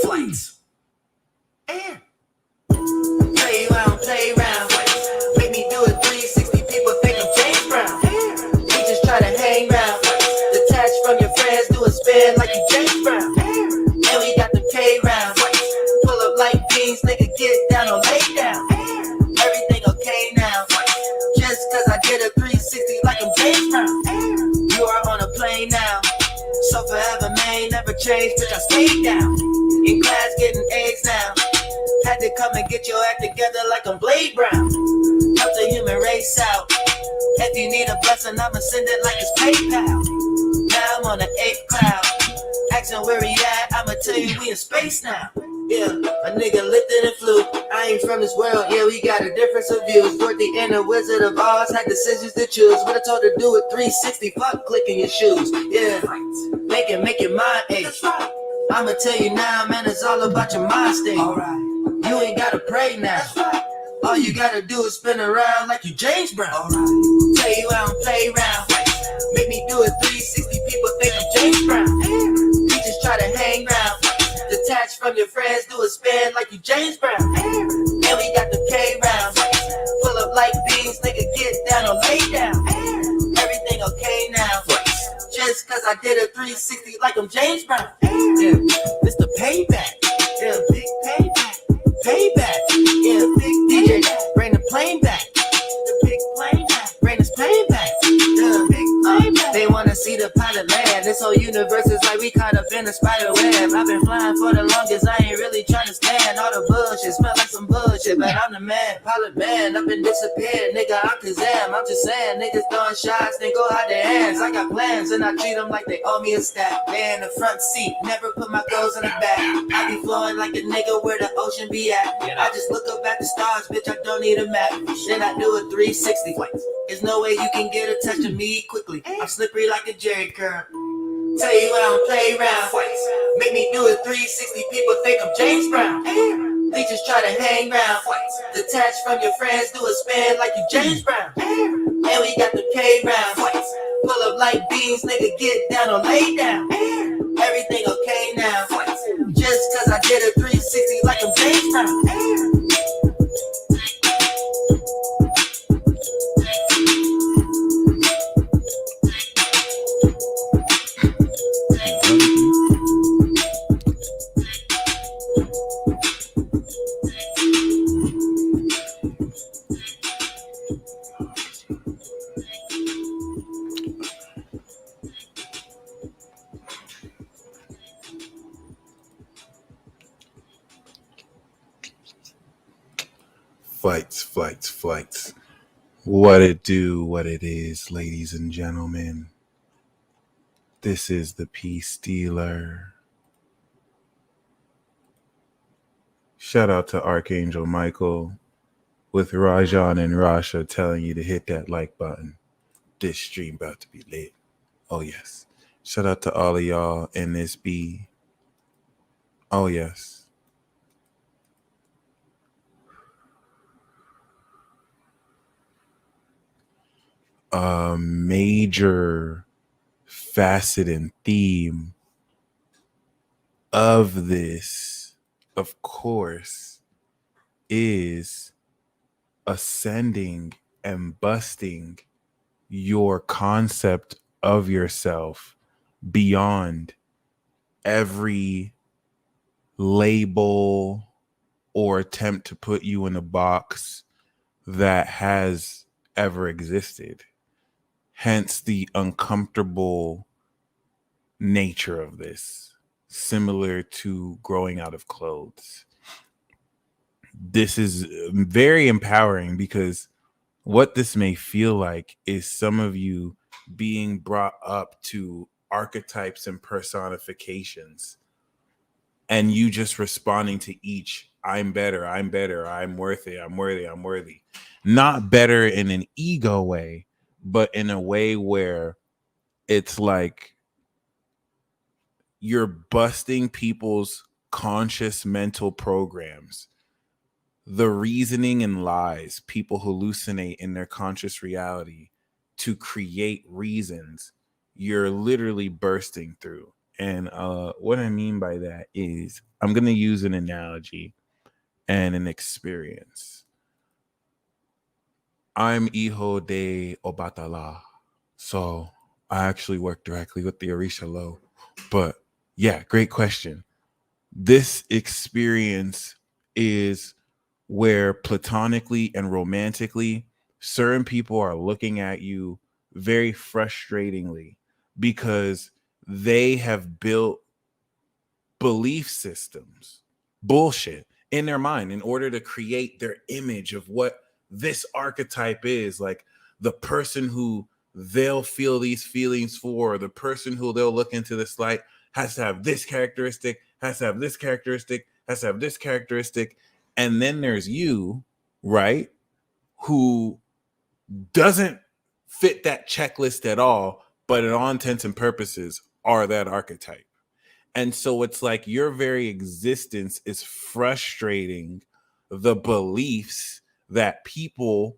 Flights. Air. Play around, play around. Make me do it 360. People think I'm James Brown. We just try to hang round. Detach from your friends, do a spin like you James Brown. And we got the K rounds. Pull up like beans, nigga, get down or lay down. Everything okay now. Just cause I did a 360 like I'm James Brown. You are on a plane now. So forever, man, never change, bitch, I stayed down. In class, getting A's now. Had to come and get your act together like I'm Blade Brown. Help the human race out. If you need a blessing, I'ma send it like it's PayPal. Now I'm on the 8th cloud. Asking where he at, I'ma tell you we in space now. Yeah, a nigga lifted and flew. I ain't from this world, yeah, we got a difference of views. Dorothy and the Wizard of Oz had decisions to choose. What I told her to do with 360, fuck clicking your shoes. Yeah, make it mind ache. I'ma tell you now, man, it's all about your mind state. You ain't gotta pray now. All you gotta do is spin around like you James Brown. Tell you I don't play around. Make me do it 360, people think I'm James Brown. We just try to hang round. Detach from your friends, do a spin like you James Brown. And we got the K rounds. Pull up like beans, nigga, get down or lay down. Everything okay now. Just cause I did a 360 like I'm James Brown. Yeah, it's the payback. Yeah, big payback. Payback. Yeah, big DJ, bring the plane back. The big plane back. Bring this plane back. Yeah, big plane back. They wanna see the pilot land. This whole universe is like we caught up in a spider web. I've been flying for the longest, I ain't really trying to stand all the bullshit. Smell like some bullshit, but I'm the man. Pilot man, up and disappeared. Nigga, I'm Kazam. I'm just saying, niggas throwing shots, then go hide their hands. I got plans and I treat them like they owe me a stack. They in the front seat, never put my clothes in the back. I be flowing like a nigga where the ocean be at. I just look up at the stars, bitch, I don't need a map. Then I do a 360. There's no way you can get a touch of me quickly. I'm slippery like a Jerry curl. Tell you I don't play around. Make me do a 360, people think I'm James Brown. They just try to hang round. Detach from your friends, do a spin like you James Brown. And we got the K rounds. Pull up like beans, nigga, get down or lay down. Everything okay now. Just cause I did a 360 like I'm James Brown. Flights. What it do, what it is, ladies and gentlemen. This is the Peace Stealer. Shout out to Archangel Michael with Rajan and Rasha telling you to hit that like button. This stream about to be lit. Oh, yes. Shout out to all of y'all in this B. Oh, yes. A major facet and theme of this, of course, is ascending and busting your concept of yourself beyond every label or attempt to put you in a box that has ever existed. Hence the uncomfortable nature of this, similar to growing out of clothes. This is very empowering because what this may feel like is some of you being brought up to archetypes and personifications, and you just responding to each, I'm better, I'm worthy. Not better in an ego way, but in a way where it's like you're busting people's conscious mental programs the reasoning and lies people hallucinate in their conscious reality to create reasons you're literally bursting through. And what I mean by that is I'm going to use an analogy and an experience. I'm Hijo de Obatala. So I actually work directly with the Orisha Lo. But yeah, great question. This experience is where platonically and romantically, certain people are looking at you very frustratingly because they have built belief systems, bullshit in their mind in order to create their image of what this archetype is, like the person who they'll feel these feelings for, or the person who they'll look into this light has to have this characteristic, has to have this characteristic, has to have this characteristic. And then there's you, right, who doesn't fit that checklist at all, but in all intents and purposes are that archetype. And so it's like your very existence is frustrating the beliefs that people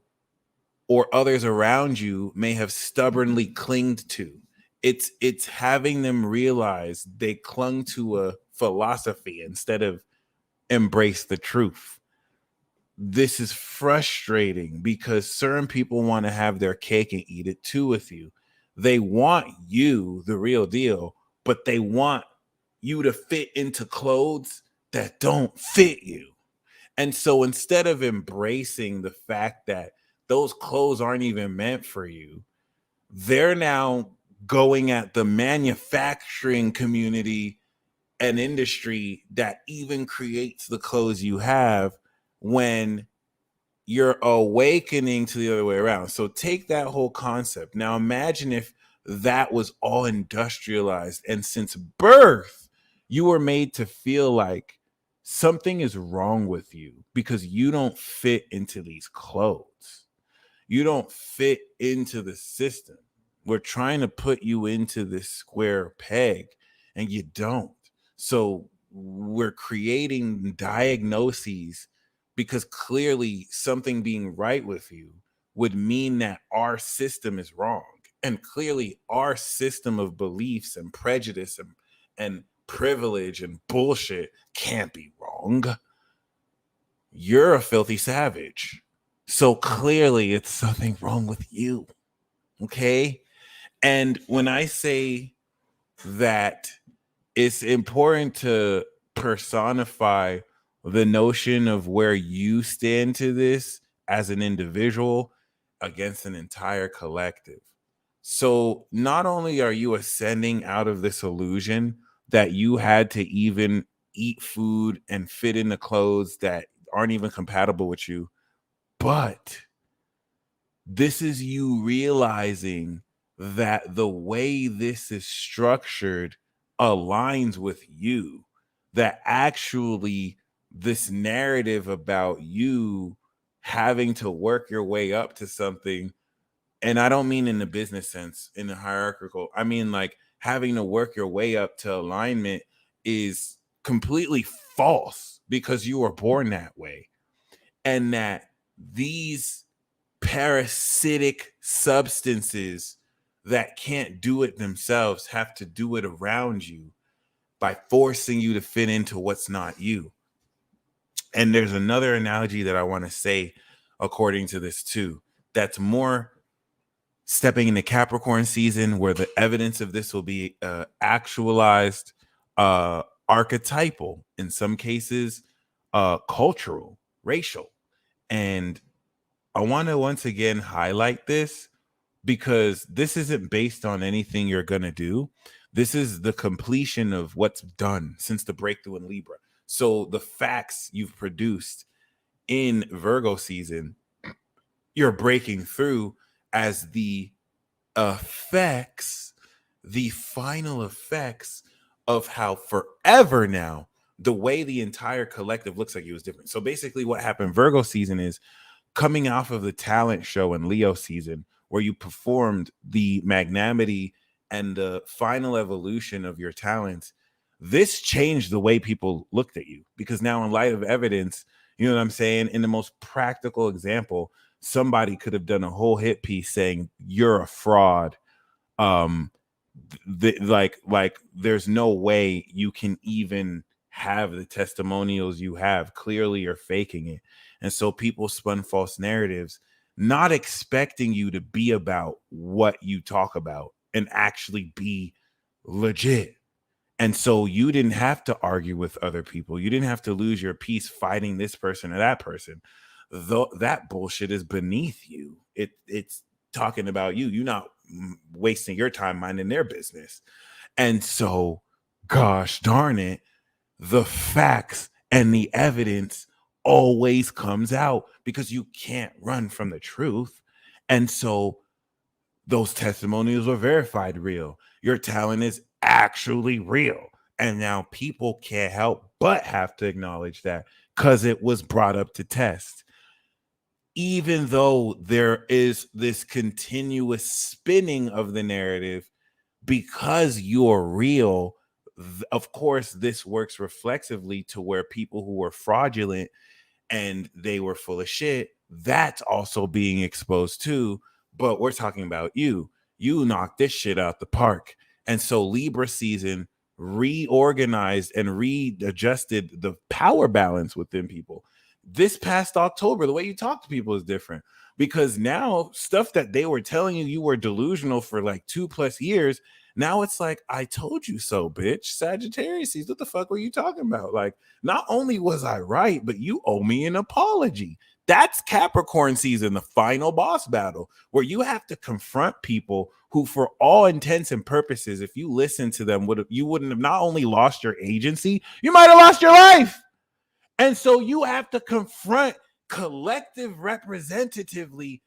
or others around you may have stubbornly clinged to. It's having them realize they clung to a philosophy instead of embrace the truth. This is frustrating because certain people want to have their cake and eat it too with you. They want you, the real deal, but they want you to fit into clothes that don't fit you. And so instead of embracing the fact that those clothes aren't even meant for you, they're now going at the manufacturing community and industry that even creates the clothes you have when you're awakening to the other way around. So take that whole concept. Now imagine if that was all industrialized and since birth you were made to feel like something is wrong with you because you don't fit into these clothes. You don't fit into the system. We're trying to put you into this square peg and you don't. So we're creating diagnoses because clearly something being right with you would mean that our system is wrong. And clearly our system of beliefs and prejudice and privilege and bullshit can't be wrong. You're a filthy savage. So clearly it's something wrong with you. Okay? And when I say that it's important to personify the notion of where you stand to this as an individual against an entire collective. So not only are you ascending out of this illusion that you had to even eat food and fit in the clothes that aren't even compatible with you, but this is you realizing that the way this is structured aligns with you, that actually this narrative about you having to work your way up to something, and I don't mean in the business sense, in the hierarchical, I mean like having to work your way up to alignment is completely false because you were born that way. And that these parasitic substances that can't do it themselves have to do it around you by forcing you to fit into what's not you. And there's another analogy that I want to say according to this too, that's more stepping into Capricorn season where the evidence of this will be actualized, archetypal, in some cases, cultural, racial. And I want to once again highlight this because this isn't based on anything you're going to do. This is the completion of what's done since the breakthrough in Libra. So the facts you've produced in Virgo season, you're breaking through as the effects, the final effects of how forever now the way the entire collective looks like it was different. So basically what happened Virgo season is coming off of the talent show in Leo season, where you performed the magnanimity and the final evolution of your talents, this changed the way people looked at you because now, in light of evidence, You know what I'm saying? In the most practical example, somebody could have done a whole hit piece saying you're a fraud. Um, like there's no way you can even have the testimonials you have. Clearly, you're faking it. And so people spun false narratives, not expecting you to be about what you talk about and actually be legit. And so you didn't have to argue with other people. You didn't have to lose your peace fighting this person or that person. Though that bullshit is beneath you. It's talking about you. You're not wasting your time minding their business. And so, gosh darn it, the facts and the evidence always comes out because you can't run from the truth. And so those testimonials were verified real. Your talent is actually real. And now people can't help but have to acknowledge that because it was brought up to test. Even though there is this continuous spinning of the narrative, because you're real, of course, this works reflexively to where people who were fraudulent and they were full of shit, that's also being exposed too. But we're talking about you. You knocked this shit out the park. And so Libra season reorganized and readjusted the power balance within people. This past October, the way you talk to people is different because now stuff that they were telling you were delusional for like 2+ years. Now it's like, I told you so, bitch. Sagittarius, what the fuck were you talking about? Like, not only was I right, but you owe me an apology. That's Capricorn season, the final boss battle, where you have to confront people who, for all intents and purposes, if you listen to them, you wouldn't have not only lost your agency, you might have lost your life. And so you have to confront collective representatively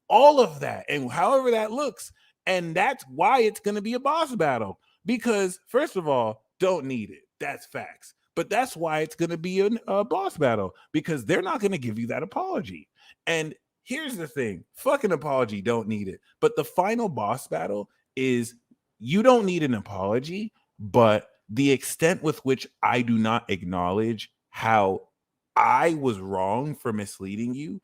all of that and however that looks. And that's why it's going to be a boss battle. Because, first of all, don't need it. That's facts. But that's why it's going to be a boss battle, because they're not going to give you that apology. And here's the thing, fucking apology, don't need it. But the final boss battle is you don't need an apology, but the extent with which I do not acknowledge how I was wrong for misleading you,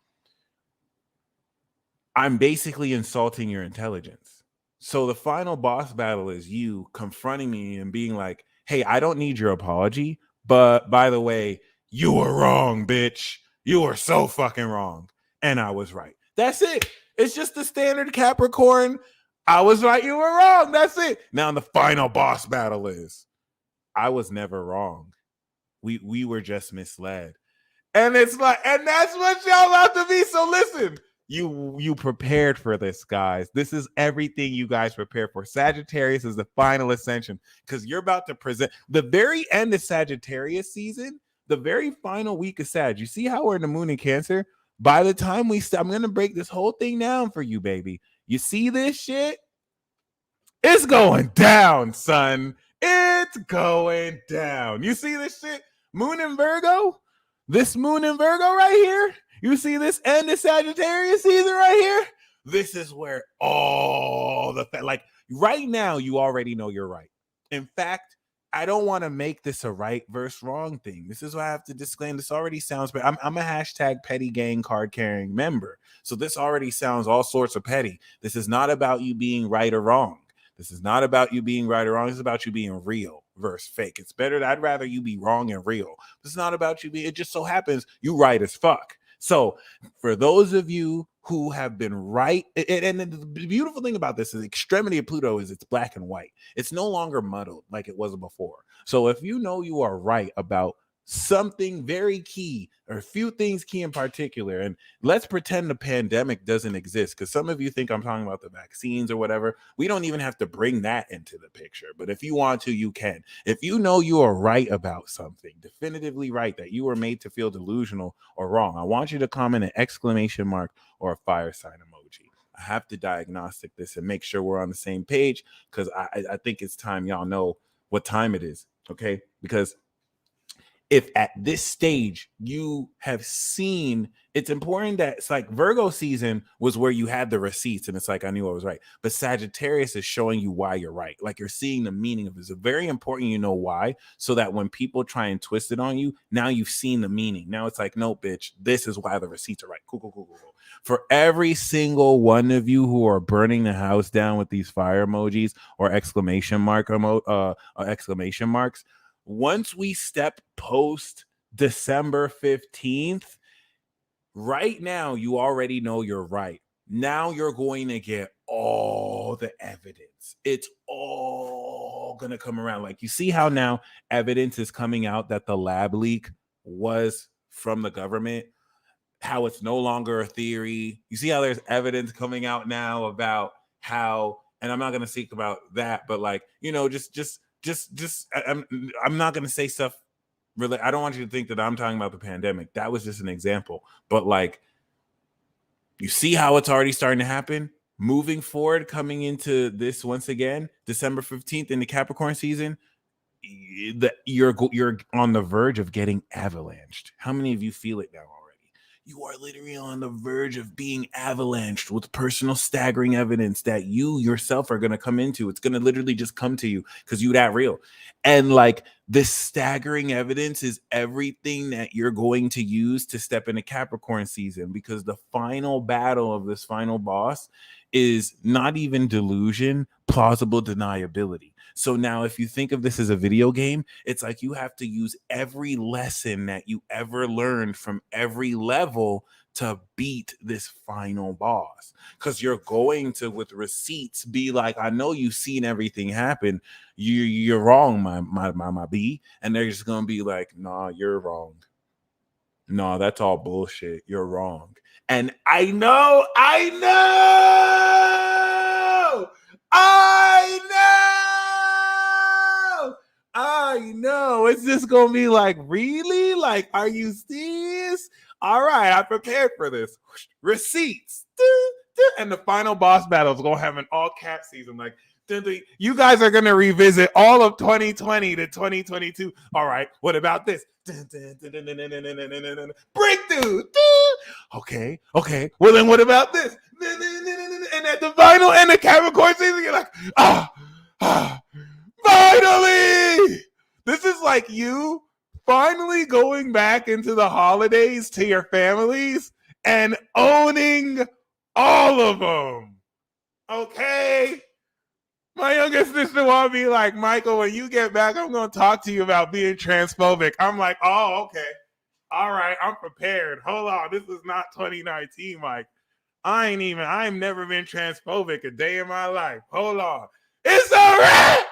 I'm basically insulting your intelligence. So the final boss battle is you confronting me and being like, hey, I don't need your apology, but by the way, you were wrong, bitch. You were so fucking wrong. And I was right. That's it. It's just the standard Capricorn. I was right, you were wrong. That's it. Now the final boss battle is I was never wrong. We were just misled. And it's like, and that's what y'all have to be. So listen, you prepared for this, guys. This is everything you guys prepare for. Sagittarius is the final ascension because you're about to present the very end of Sagittarius season, the very final week of Sag. You see how we're in the moon in Cancer? By the time I'm going to break this whole thing down for you, baby. You see this shit? It's going down, son. It's going down. You see this shit? Moon in Virgo? This moon in Virgo right here? You see this end of Sagittarius season right here? This is where all the like right now you already know you're right. In fact, I don't want to make this a right versus wrong thing. This is why I have to disclaim. This already sounds bad. I'm a hashtag petty gang card carrying member. So this already sounds all sorts of petty. This is not about you being right or wrong. This is not about you being right or wrong. This is about you being real versus fake. It's better. I'd rather you be wrong and real. This is not about you being, it just so happens you right as fuck. So for those of you who have been right, and the beautiful thing about this is the extremity of Pluto is it's black and white. It's no longer muddled like it was before. So if you know you are right about something very key or a few things key in particular, and let's pretend the pandemic doesn't exist, because some of you think I'm talking about the vaccines or whatever. We don't even have to bring that into the picture, but if you want to, you can. If you know you are right about something, definitively right, that you were made to feel delusional or wrong, I want you to comment an exclamation mark or a fire sign emoji. I have to diagnostic this and make sure we're on the same page, because I think it's time y'all know what time it is, okay? Because if at this stage you have seen, it's important that it's like Virgo season was where you had the receipts and it's like, I knew I was right. But Sagittarius is showing you why you're right. Like you're seeing the meaning of it. It's very important you know why, so that when people try and twist it on you, now you've seen the meaning. Now it's like, no, bitch, this is why the receipts are right. Cool. For every single one of you who are burning the house down with these fire emojis or exclamation marks, once we step post December 15th, right now, you already know you're right. Now you're going to get all the evidence. It's all going to come around. Like you see how now evidence is coming out that the lab leak was from the government, how it's no longer a theory. You see how there's evidence coming out now about how, and I'm not going to speak about that, but like, you know, I'm not going to say stuff really. I don't want you to think that I'm talking about the pandemic. That was just an example. But like, you see how it's already starting to happen? Moving forward, coming into this once again, December 15th in the Capricorn season, you're on the verge of getting avalanched. How many of you feel it now already? You are literally on the verge of being avalanched with personal staggering evidence that you yourself are going to come into. It's going to literally just come to you because you that real. And like this staggering evidence is everything that you're going to use to step into Capricorn season, because the final battle of this final boss is not even delusion, plausible deniability. So now if you think of this as a video game, it's like you have to use every lesson that you ever learned from every level to beat this final boss. Because you're going to, with receipts, be like, I know you've seen everything happen. You're wrong, my B. And they're just going to be like, nah, you're wrong. No, that's all bullshit. You're wrong. And I know. It's just gonna be like, really? Like, are you serious? All right, I prepared for this. Receipts. And the final boss battle is gonna have an all cap season. Like, you guys are gonna revisit all of 2020 to 2022. All right, what about this? Breakthrough. Okay. Well, then what about this? And at the final end of Capricorn season, you're like, finally! This is like you finally going back into the holidays to your families and owning all of them. Okay? My youngest sister want to be like, Michael, when you get back, I'm going to talk to you about being transphobic. I'm like, oh, okay. All right, I'm prepared. Hold on. This is not 2019, Mike. I've never been transphobic a day in my life. Hold on. It's a wrap!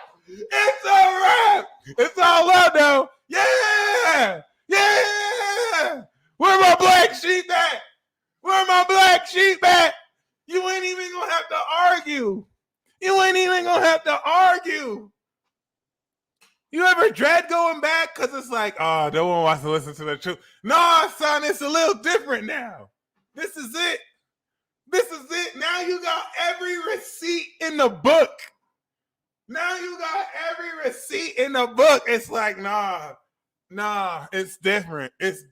It's all out now. Yeah! Where my black sheep at? You ain't even gonna have to argue. You ever dread going back? Because it's like, oh, no one wants to listen to the truth. No, son, it's a little different now. This is it. Now you got every receipt in the book. It's like, nah, it's different. This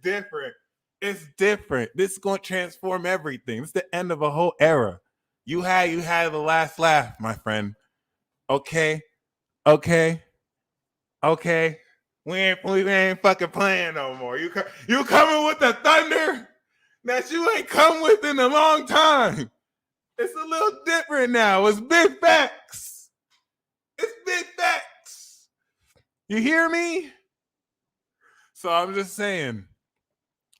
is going to transform everything. It's the end of a whole era. You had the last laugh, my friend. Okay. We ain't fucking playing no more. You coming with the thunder that you ain't come with in a long time. It's a little different now. It's big facts. You hear me? So I'm just saying,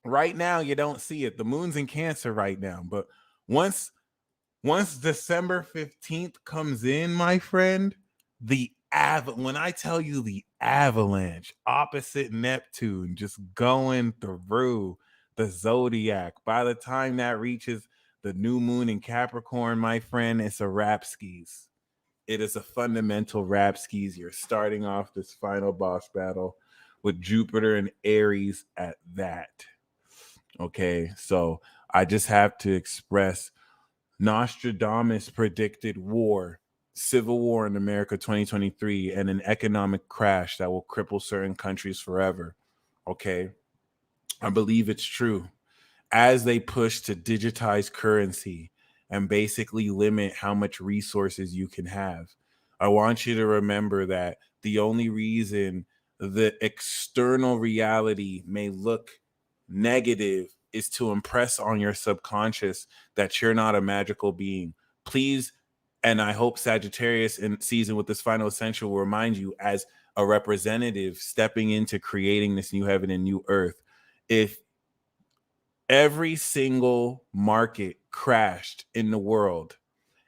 right now you don't see it. The moon's in Cancer right now, but once December 15th comes in, my friend, when I tell you the avalanche opposite Neptune just going through the zodiac, by the time that reaches the new moon in Capricorn, my friend, it's a rap skis. It is a fundamental rap skis. You're starting off this final boss battle with Jupiter and Aries at that. Okay, so I just have to express Nostradamus predicted war, civil war in America 2023, and an economic crash that will cripple certain countries forever. Okay. I believe it's true. As they push to digitize currency and basically limit how much resources you can have, I want you to remember that the only reason the external reality may look negative is to impress on your subconscious that you're not a magical being. Please, and I hope Sagittarius in season with this final Ascension will remind you, as a representative stepping into creating this new heaven and new earth, if every single market crashed in the world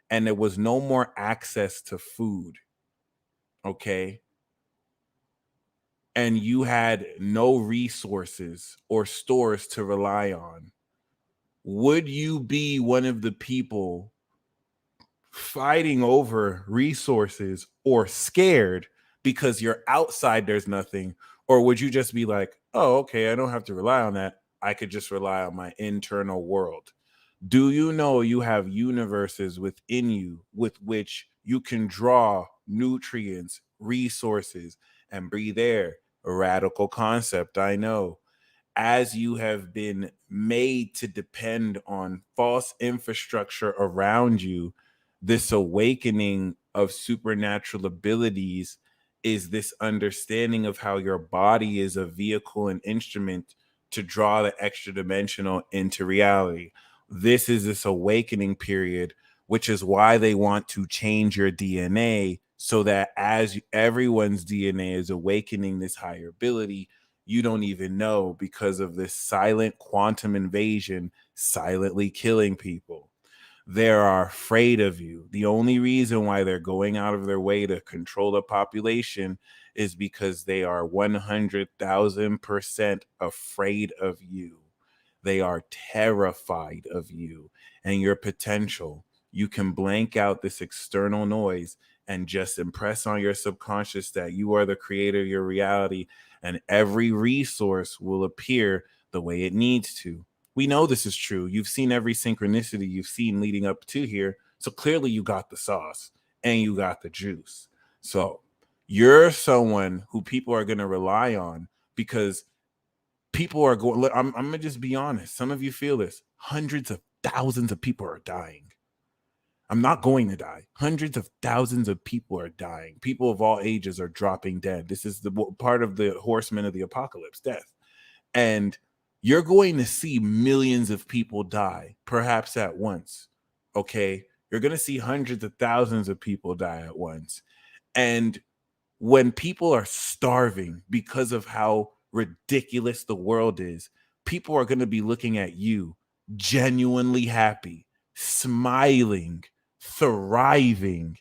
and there was no more access to food, okay, and you had no resources or stores to rely on, would you be one of the people fighting over resources or scared because you're outside, there's nothing? Or would you just be like, oh, okay, I don't have to rely on that, I could just rely on my internal world? Do you know you have universes within you with which you can draw nutrients, resources, and breathe air? A radical concept, I know. As you have been made to depend on false infrastructure around you, this awakening of supernatural abilities is this understanding of how your body is a vehicle and instrument to draw the extra dimensional into reality. This is this awakening period, which is why they want to change your DNA so that as everyone's DNA is awakening this higher ability, you don't even know, because of this silent quantum invasion silently killing people. They are afraid of you. The only reason why they're going out of their way to control the population is because they are 100,000% afraid of you. They are terrified of you and your potential. You can blank out this external noise and just impress on your subconscious that you are the creator of your reality, and every resource will appear the way it needs to. We know this is true. You've seen every synchronicity you've seen leading up to here. So clearly you got the sauce and you got the juice. So you're someone who people are going to rely on, because people are going, I'm going to just be honest. Some of you feel this. Hundreds of thousands of people are dying. I'm not going to die. Hundreds of thousands of people are dying. People of all ages are dropping dead. This is the part of the horsemen of the apocalypse, death. And you're going to see millions of people die, perhaps at once. Okay. You're going to see hundreds of thousands of people die at once. And when people are starving because of how ridiculous the world is, people are going to be looking at you genuinely happy, smiling, thriving,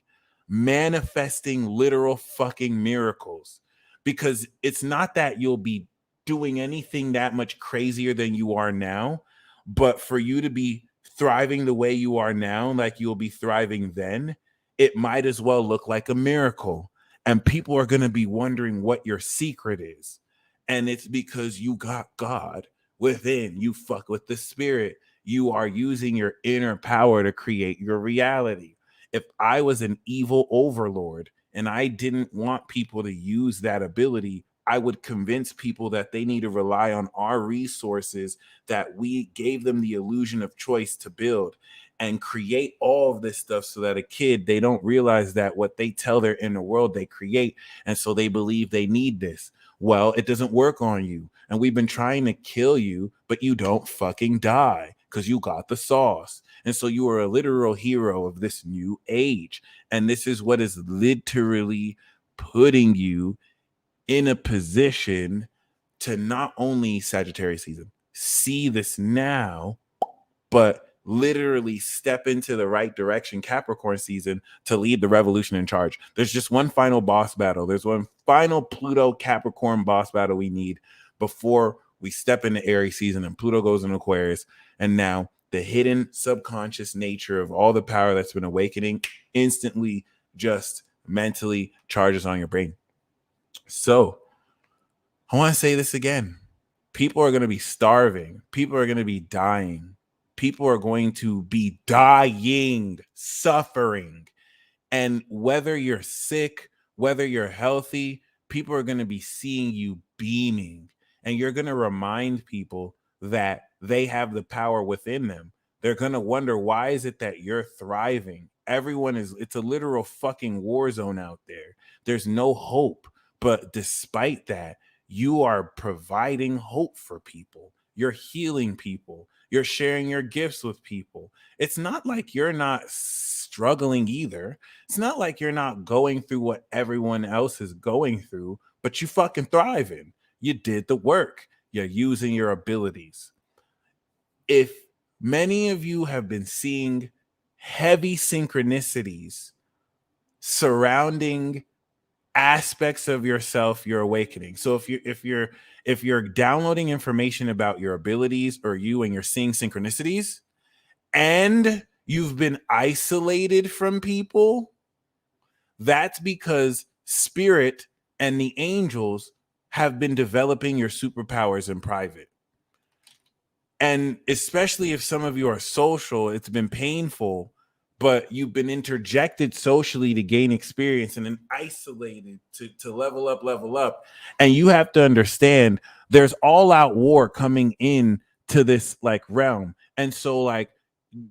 manifesting literal fucking miracles. Because it's not that you'll be doing anything that much crazier than you are now, but for you to be thriving the way you are now, like you'll be thriving then, it might as well look like a miracle. And people are going to be wondering what your secret is. And it's because you got God within. You fuck with the spirit. You are using your inner power to create your reality. If I was an evil overlord and I didn't want people to use that ability, I would convince people that they need to rely on our resources that we gave them the illusion of choice to build, and create all of this stuff so that a kid, they don't realize that what they tell their inner world they create. And so they believe they need this. Well, it doesn't work on you. And we've been trying to kill you, but you don't fucking die because you got the sauce. And so you are a literal hero of this new age. And this is what is literally putting you in a position to not only Sagittarius season, see this now, but literally step into the right direction, Capricorn season, to lead the revolution in charge. There's just one final boss battle. There's one final Pluto Capricorn boss battle we need before we step into Aries season and Pluto goes in Aquarius. And now the hidden subconscious nature of all the power that's been awakening instantly just mentally charges on your brain. So I want to say this again. People are going to be starving. People are going to be dying. People are going to be dying, suffering. And whether you're sick, whether you're healthy, people are going to be seeing you beaming. and you're going to remind people that they have the power within them. They're going to wonder, why is it that you're thriving? Everyone is, it's a literal fucking war zone out there. There's no hope. But despite that, you are providing hope for people. You're healing people. You're sharing your gifts with people. It's not like you're not struggling either. It's not like you're not going through what everyone else is going through, but you fucking thriving. You did the work. You're using your abilities. If many of you have been seeing heavy synchronicities surrounding aspects of yourself you're awakening. So if you're downloading information about your abilities or you, and you're seeing synchronicities and you've been isolated from people, that's because spirit and the angels have been developing your superpowers in private. And especially if some of you are social, it's been painful, but you've been interjected socially to gain experience and then isolated to level up. And you have to understand there's all out war coming in to this like realm. And so like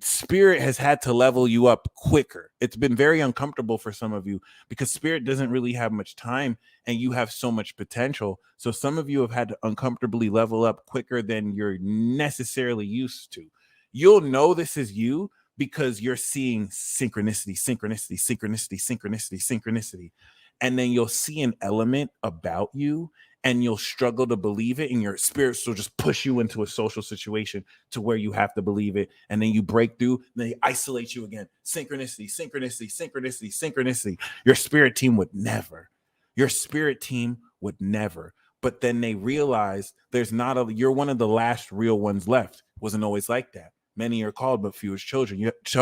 spirit has had to level you up quicker. It's been very uncomfortable for some of you because spirit doesn't really have much time and you have so much potential. So some of you have had to uncomfortably level up quicker than you're necessarily used to. You'll know this is you because you're seeing synchronicity. And then you'll see an element about you and you'll struggle to believe it, and your spirits will just push you into a social situation to where you have to believe it, and then you break through, and they isolate you again. Synchronicity. Your spirit team would never. But then they realize you're one of the last real ones left. Wasn't always like that. Many are called, but few is chosen. You have to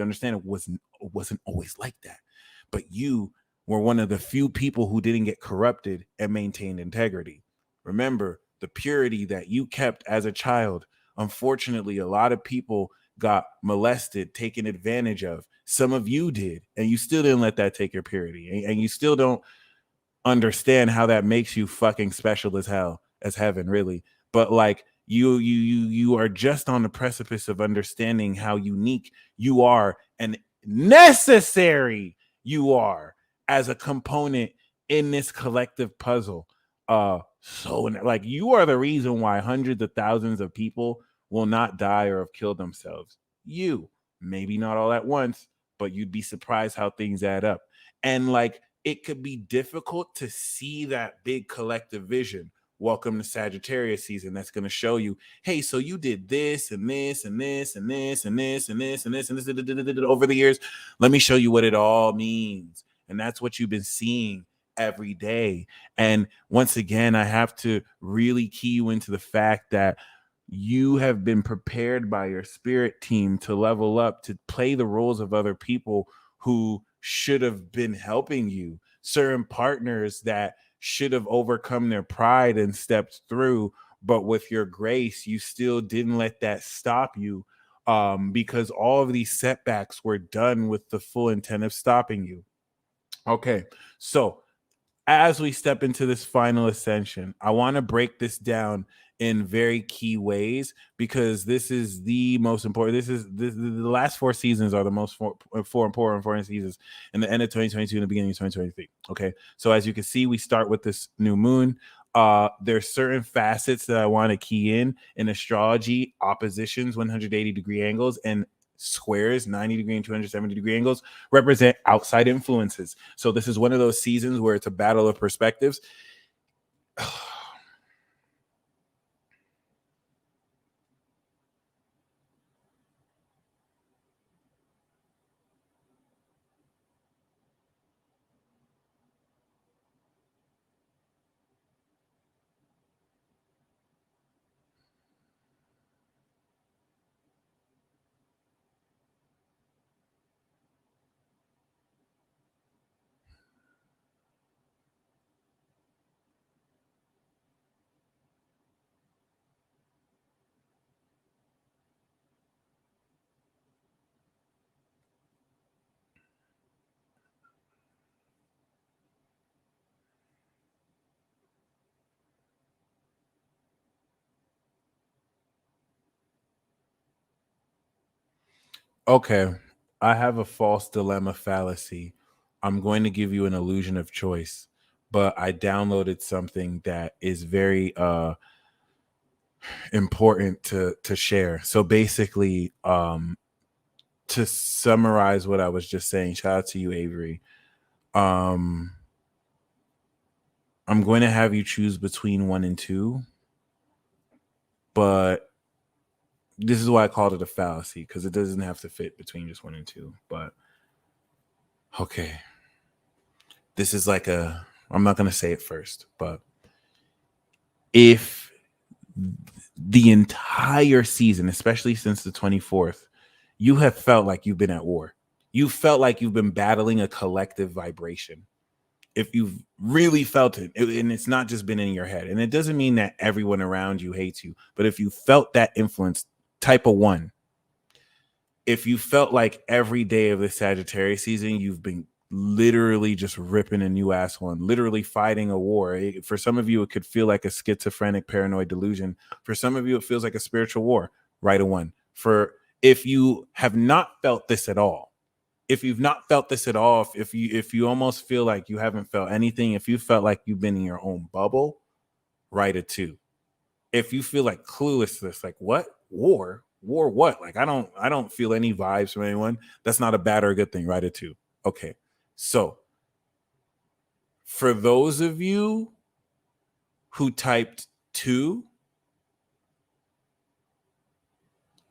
understand it wasn't always like that. But you were one of the few people who didn't get corrupted and maintained integrity. Remember the purity that you kept as a child. Unfortunately, a lot of people got molested, taken advantage of. Some of you did, and you still didn't let that take your purity. And you still don't understand how that makes you fucking special as hell, as heaven, really. But like you are just on the precipice of understanding how unique you are and necessary you are as a component in this collective puzzle. So like you are the reason why hundreds of thousands of people will not die or have killed themselves. You, maybe not all at once, but you'd be surprised how things add up. And like it could be difficult to see that big collective vision. Welcome to Sagittarius season. That's going to show you, hey, so you did this and this and this and this and this and this and this and this over the years. Let me show you what it all means. And that's what you've been seeing every day. And once again, I have to really key you into the fact that you have been prepared by your spirit team to level up, to play the roles of other people who should have been helping you, certain partners that should have overcome their pride and stepped through, but with your grace you still didn't let that stop you, because all of these setbacks were done with the full intent of stopping you. Okay, so as we step into this final ascension, I want to break this down in very key ways because this is the most important. The last 4 seasons are the most four important seasons in the end of 2022 and the beginning of 2023. Okay, so as you can see, we start with this new moon. There's certain facets that I want to key in astrology: oppositions, 180-degree angles, and squares, 90-degree and 270-degree angles, represent outside influences. So this is one of those seasons where it's a battle of perspectives. Okay. I have a false dilemma fallacy. I'm going to give you an illusion of choice, but I downloaded something that is very important to share. So basically, to summarize what I was just saying, shout out to you, Avery. Um, I'm going to have you choose between 1 and 2, but this is why I called it a fallacy, because it doesn't have to fit between just 1 and 2. But okay, this is like I'm not going to say it first, but if the entire season, especially since the 24th, you have felt like you've been at war, you felt like you've been battling a collective vibration. If you've really felt it, and it's not just been in your head, and it doesn't mean that everyone around you hates you, but if you felt that influence, type of 1. If you felt like every day of the Sagittarius season, you've been literally just ripping a new ass one, literally fighting a war. For some of you, it could feel like a schizophrenic paranoid delusion. For some of you, it feels like a spiritual war. Write a 1. For if you have not felt this at all, if you've not felt this at all, if you almost feel like you haven't felt anything, if you felt like you've been in your own bubble, write a 2. If you feel like cluelessness, like what? War what? Like I don't feel any vibes from anyone. That's not a bad or a good thing. Write a 2. Okay. So for those of you who typed 2,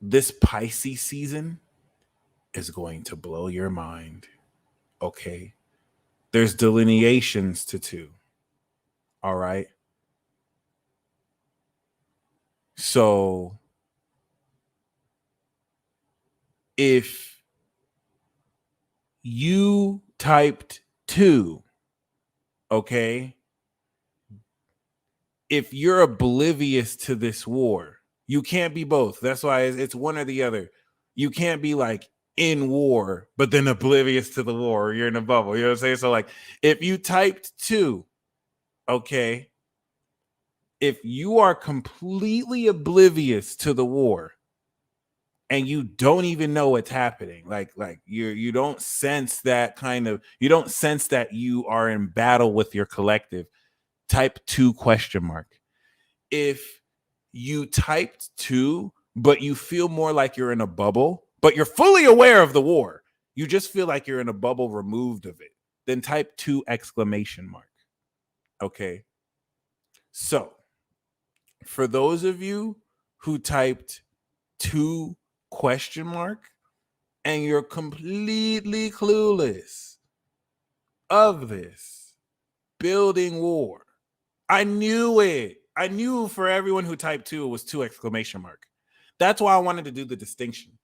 this Pisces season is going to blow your mind. Okay. There's delineations to 2. All right. So if you typed 2, okay, if you're oblivious to this war, you can't be both. That's why it's one or the other. You can't be like in war, but then oblivious to the war, or you're in a bubble. You know what I'm saying? So, like, if you typed 2, okay, if you are completely oblivious to the war and you don't even know what's happening, like you don't sense that you don't sense that you are in battle with your collective, type 2 ? If you typed 2, but you feel more like you're in a bubble, but you're fully aware of the war, you just feel like you're in a bubble removed of it, then type 2 ? Okay. So for those of you who typed 2 ? and you're completely clueless of this building war, I knew it. I knew for everyone who typed 2, it was 2 ! That's why I wanted to do the distinction.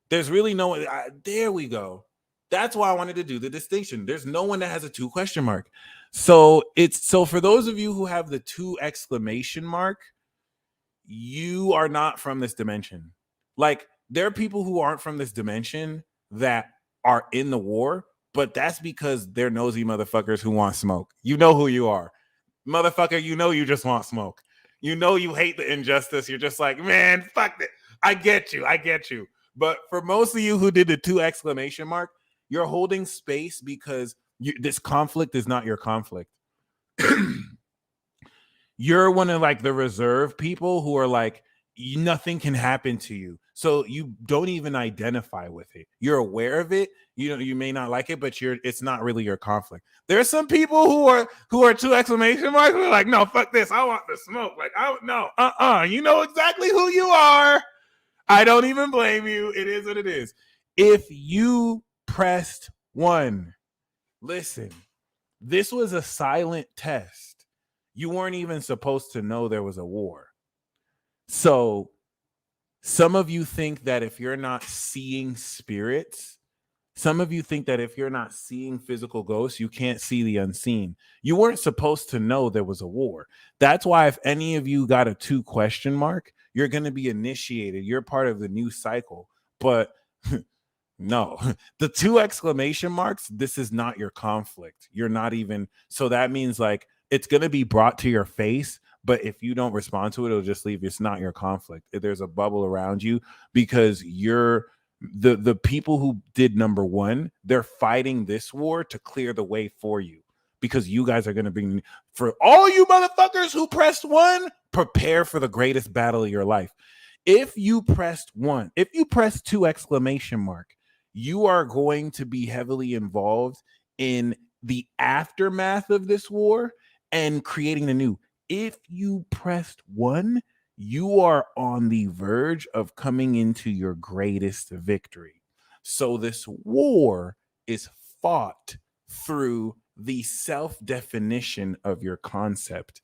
There's really no, there we go. That's why I wanted to do the distinction. There's no one that has a 2 ? So for those of you who have the 2 ! You are not from this dimension. Like, there are people who aren't from this dimension that are in the war, but that's because they're nosy motherfuckers who want smoke. You know who you are. Motherfucker, you know you just want smoke. You know you hate the injustice. You're just like, man, fuck it. I get you. But for most of you who did the 2 ! You're holding space because this conflict is not your conflict. You're one of like the reserve people who are like, nothing can happen to you. So you don't even identify with it. You're aware of it. You know, you may not like it, but it's not really your conflict. There are some people who are 2 ! Who are like, no, fuck this. I want the smoke. Like, you know exactly who you are. I don't even blame you. It is what it is. If you pressed 1, listen, this was a silent test. You weren't even supposed to know there was a war. So some of you think that if you're not seeing spirits, some of you think that if you're not seeing physical ghosts, you can't see the unseen. You weren't supposed to know there was a war. That's why if any of you got a 2 ? You're going to be initiated. You're part of the new cycle. But no, the 2 ! This is not your conflict. You're not even. So that means like it's going to be brought to your face. But if you don't respond to it, it'll just leave. It's not your conflict. There's a bubble around you because you're The people who did number one, they're fighting this war to clear the way for you, because you guys are going to bring, for all you motherfuckers who pressed one, prepare for the greatest battle of your life. If you pressed one, if you pressed two exclamation mark, you are going to be heavily involved in the aftermath of this war and creating the new. If you pressed one, you are on the verge of coming into your greatest victory. So this war is fought through the self-definition of your concept.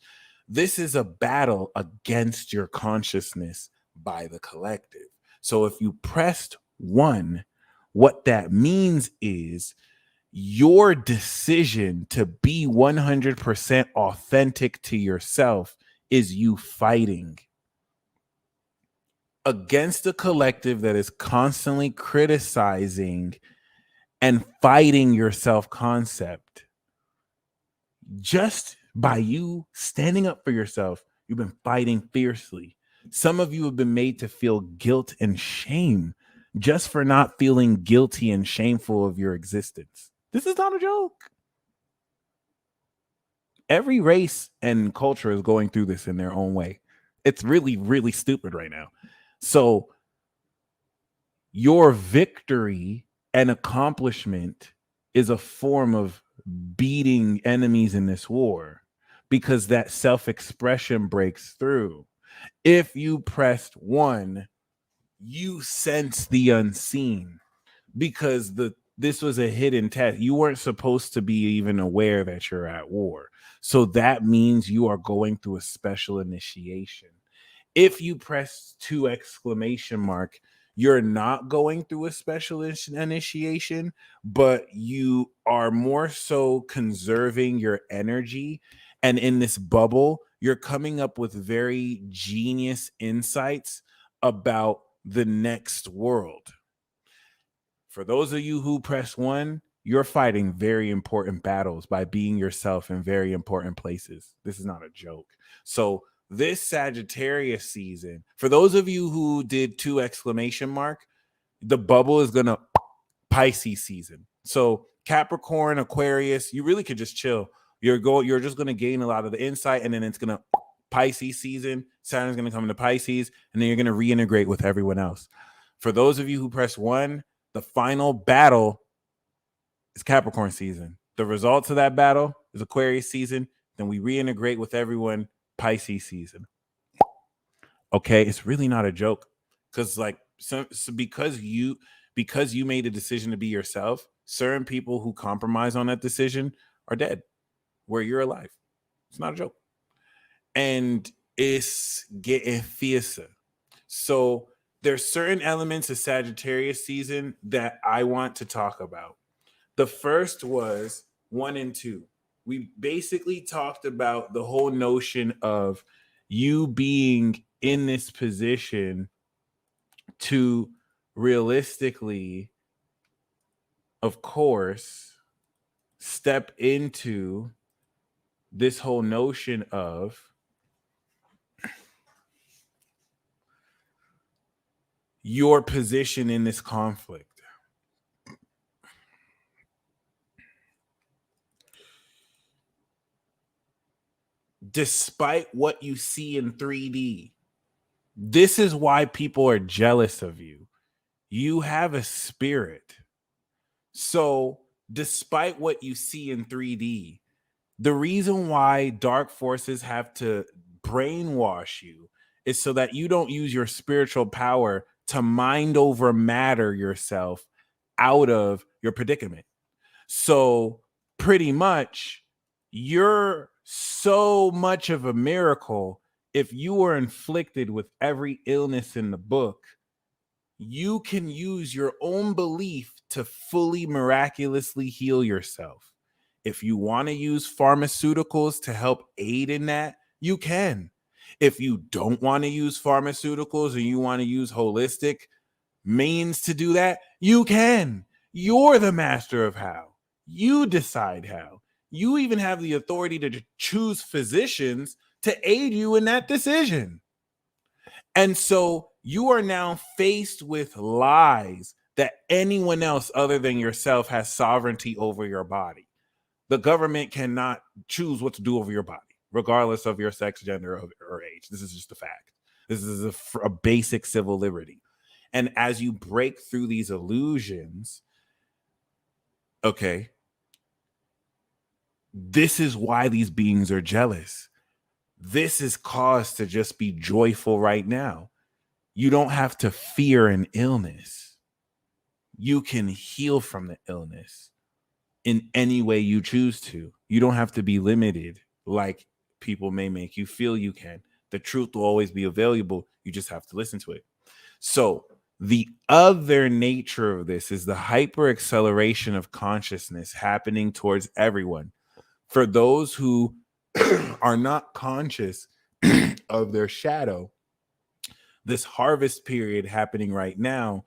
This is a battle against your consciousness by the collective. So if you pressed one, what that means is your decision to be 100% authentic to yourself is you fighting against a collective that is constantly criticizing and fighting your self-concept. Just by you standing up for yourself, you've been fighting fiercely. Some of you have been made to feel guilt and shame just for not feeling guilty and shameful of your existence. This is not a joke. Every race and culture is going through this in their own way. It's really, really stupid right now. So your victory and accomplishment is a form of beating enemies in this war, because that self-expression breaks through. If you pressed one, you sense the unseen, because this was a hidden test. You weren't supposed to be even aware that you're at war. So that means you are going through a special initiation. If you press two exclamation mark, you're not going through a special initiation, but you are more so conserving your energy. And in this bubble, you're coming up with very genius insights about the next world. For those of you who press one, you're fighting very important battles by being yourself in very important places. This is not a joke. So this Sagittarius season, for those of you who did two exclamation mark, the bubble is going to Pisces season. So Capricorn, Aquarius, you really could just chill. You're just going to gain a lot of the insight, and then it's going to Pisces season. Saturn's going to come into Pisces, and then you're going to reintegrate with everyone else. For those of you who press one, the final battle is Capricorn season. The results of that battle is Aquarius season. Then we reintegrate with everyone Pisces season. Okay, it's really not a joke, because because you made a decision to be yourself, certain people who compromise on that decision are dead, where you're alive. It's not a joke, and it's getting fiercer. So there's certain elements of Sagittarius season that I want to talk about. The first was 1 and 2. We basically talked about the whole notion of you being in this position to realistically, of course, step into this whole notion of your position in this conflict. Despite what you see in 3D, this is why people are jealous of you. You have a spirit. So, despite what you see in 3D, the reason why dark forces have to brainwash you is so that you don't use your spiritual power to mind over matter yourself out of your predicament. So, pretty much, you're so much of a miracle. If you were inflicted with every illness in the book, you can use your own belief to fully miraculously heal yourself. If you want to use pharmaceuticals to help aid in that, you can. If you don't want to use pharmaceuticals and you want to use holistic means to do that, you can. You're the master of how. You decide how. You even have the authority to choose physicians to aid you in that decision. And so you are now faced with lies that anyone else other than yourself has sovereignty over your body. The government cannot choose what to do over your body, regardless of your sex, gender, or age. This is just a fact. This is a basic civil liberty. And as you break through these illusions, okay, this is why these beings are jealous. This is cause to just be joyful right now. You don't have to fear an illness. You can heal from the illness in any way you choose to. You don't have to be limited like people may make you feel you can. The truth will always be available. You just have to listen to it. So the other nature of this is the hyper acceleration of consciousness happening towards everyone. For those who are not conscious of their shadow, this harvest period happening right now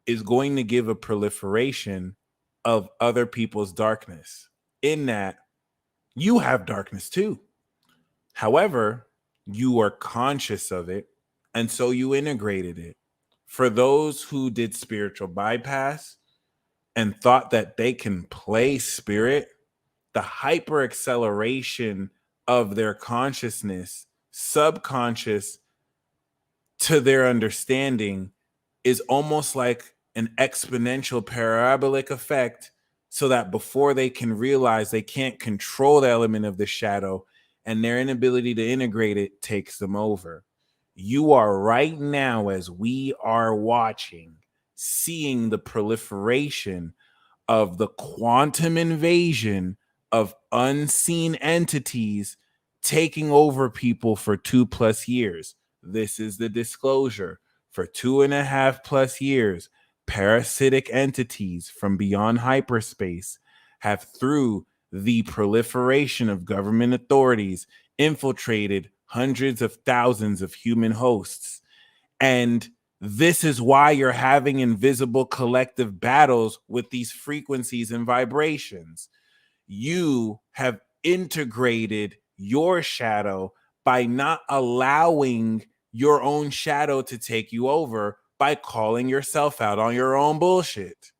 is going to give a proliferation of other people's darkness, in that you have darkness too. However, you are conscious of it, and so you integrated it. For those who did spiritual bypass and thought that they can play spirit, the hyper acceleration of their consciousness, subconscious to their understanding, is almost like an exponential parabolic effect, so that before they can realize they can't control the element of the shadow, and their inability to integrate it takes them over. You are right now, as we are watching, seeing the proliferation of the quantum invasion of unseen entities taking over people for 2+ years. This is the disclosure. For 2.5+ years, parasitic entities from beyond hyperspace have, through the proliferation of government authorities, infiltrated hundreds of thousands of human hosts. And this is why you're having invisible collective battles with these frequencies and vibrations. You have integrated your shadow by not allowing your own shadow to take you over, by calling yourself out on your own bullshit.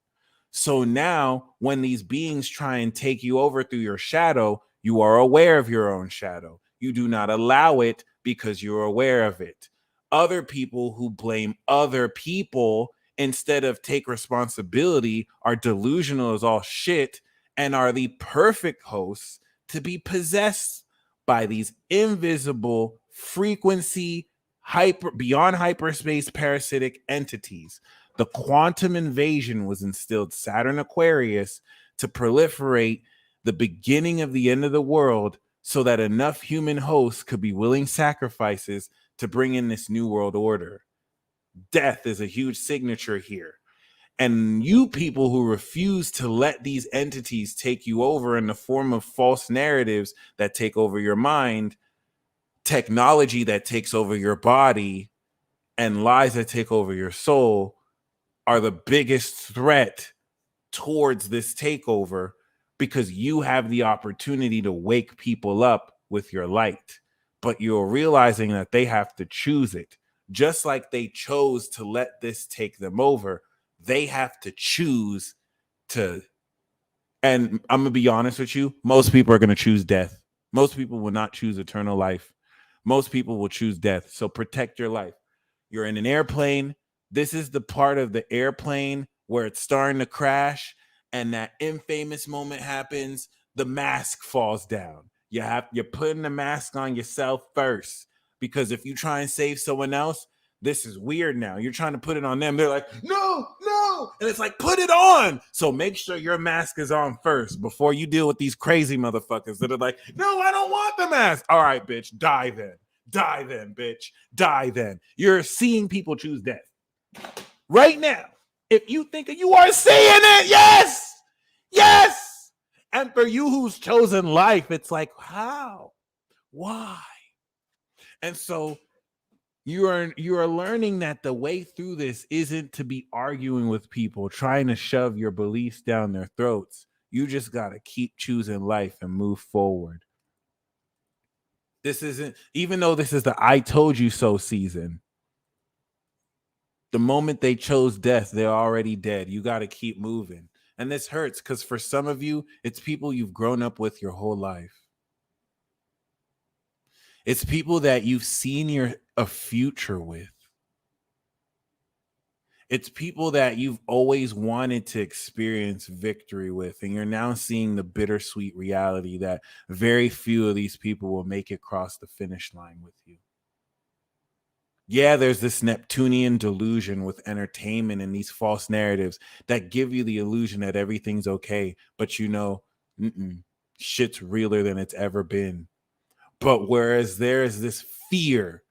So now when these beings try and take you over through your shadow, you are aware of your own shadow. You do not allow it because you're aware of it. Other people who blame other people instead of take responsibility are delusional as all shit, and are the perfect hosts to be possessed by these invisible frequency, beyond hyperspace parasitic entities. The quantum invasion was instilled Saturn Aquarius to proliferate the beginning of the end of the world, so that enough human hosts could be willing sacrifices to bring in this new world order. Death is a huge signature here. And you people who refuse to let these entities take you over in the form of false narratives that take over your mind, technology that takes over your body, and lies that take over your soul, are the biggest threat towards this takeover, because you have the opportunity to wake people up with your light, but you're realizing that they have to choose it. Just like they chose to let this take them over, they have to choose to. And I'm going to be honest with you, most people are going to choose death. Most people will not choose eternal life. Most people will choose death. So protect your life. You're in an airplane. This is the part of the airplane where it's starting to crash, and that infamous moment happens. The mask falls down. You're putting the mask on yourself first, because if you try and save someone else, this is weird now. You're trying to put it on them. They're like, no. And it's like, put it on. So make sure your mask is on first before you deal with these crazy motherfuckers that are like, no, I don't want the mask. All right, bitch, die then. Die then, bitch. Die then. You're seeing people choose death right now. If you think you are seeing it, yes. And for you who's chosen life, it's like, how? Why? And so you are learning that the way through this isn't to be arguing with people, trying to shove your beliefs down their throats. You just got to keep choosing life and move forward. This isn't, even though this is the I told you so season, The moment they chose death, they're already dead. You got to keep moving. And this hurts because for some of you, it's people you've grown up with your whole life. It's people that you've seen a future with. It's people that you've always wanted to experience victory with. And you're now seeing the bittersweet reality that very few of these people will make it across the finish line with you. Yeah, there's this Neptunian delusion with entertainment and these false narratives that give you the illusion that everything's okay. But you know, shit's realer than it's ever been. But whereas there is this fear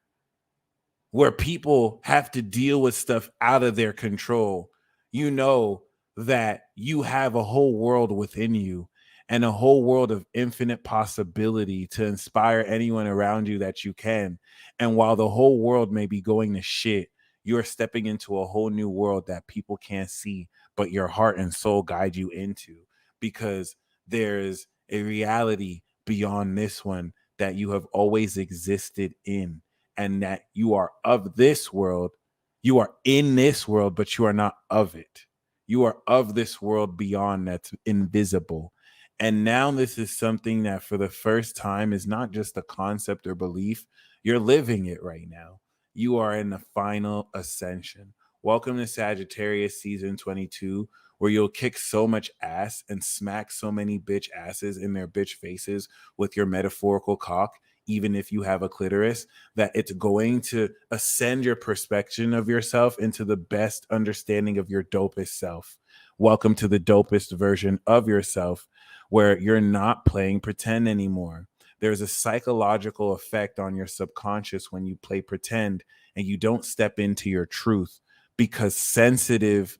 where people have to deal with stuff out of their control, you know that you have a whole world within you and a whole world of infinite possibility to inspire anyone around you that you can. And while the whole world may be going to shit, you're stepping into a whole new world that people can't see, but your heart and soul guide you into, because there's a reality beyond this one that you have always existed in, and that you are of this world. You are in this world, but you are not of it. You are of this world beyond that's invisible. And now this is something that for the first time is not just a concept or belief. You're living it right now. You are in the final ascension. Welcome to Sagittarius season 22, where you'll kick so much ass and smack so many bitch asses in their bitch faces with your metaphorical cock, even if you have a clitoris, that it's going to ascend your perspective of yourself into the best understanding of your dopest self. Welcome to the dopest version of yourself, where you're not playing pretend anymore. There's a psychological effect on your subconscious when you play pretend and you don't step into your truth, because sensitive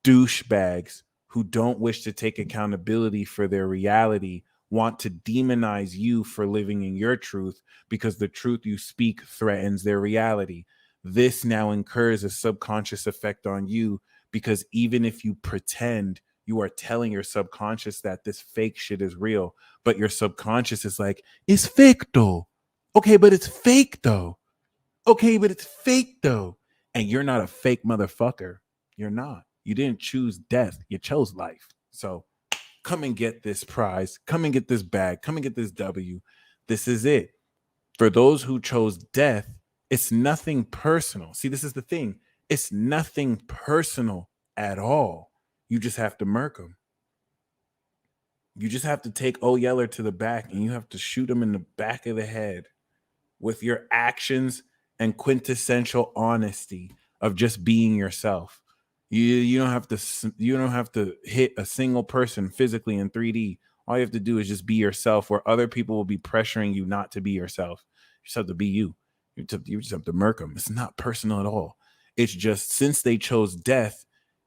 douchebags who don't wish to take accountability for their reality want to demonize you for living in your truth, because the truth you speak threatens their reality. This now incurs a subconscious effect on you, because even if you pretend, you are telling your subconscious that this fake shit is real, but your subconscious is like, it's fake though. Okay, but it's fake though. Okay, but it's fake though. And you're not a fake motherfucker. You're not. You didn't choose death. You chose life. So come and get this prize. Come and get this bag. Come and get this W. This is it. For those who chose death, it's nothing personal. See, this is the thing. It's nothing personal at all. You just have to murk them. You just have to take O Yeller to the back and you have to shoot him in the back of the head with your actions and quintessential honesty of just being yourself. You don't have to hit a single person physically in 3D. All you have to do is just be yourself, where other people will be pressuring you not to be yourself. You just have to be you. You just have to murk them. It's not personal at all. It's just, since they chose death,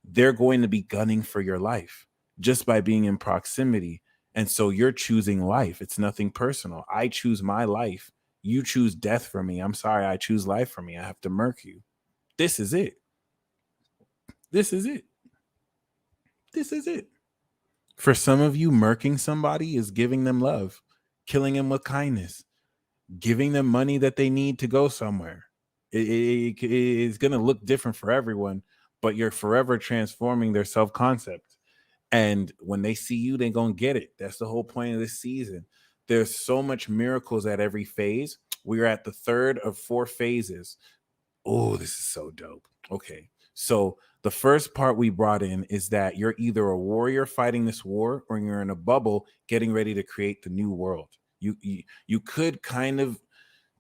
they're going to be gunning for your life just by being in proximity. And so you're choosing life. It's nothing personal. I choose my life. You choose death for me. I'm sorry, I choose life for me. I have to murk you. This is it. This is it. This is it. For some of you, murking somebody is giving them love, killing them with kindness, giving them money that they need to go somewhere. It's going to look different for everyone, but you're forever transforming their self-concept. And when they see you, they're going to get it. That's the whole point of this season. There's so much miracles at every phase. We're at the third of 4 phases. Oh, this is so dope. Okay. So the first part we brought in is that you're either a warrior fighting this war, or you're in a bubble getting ready to create the new world. You could kind of,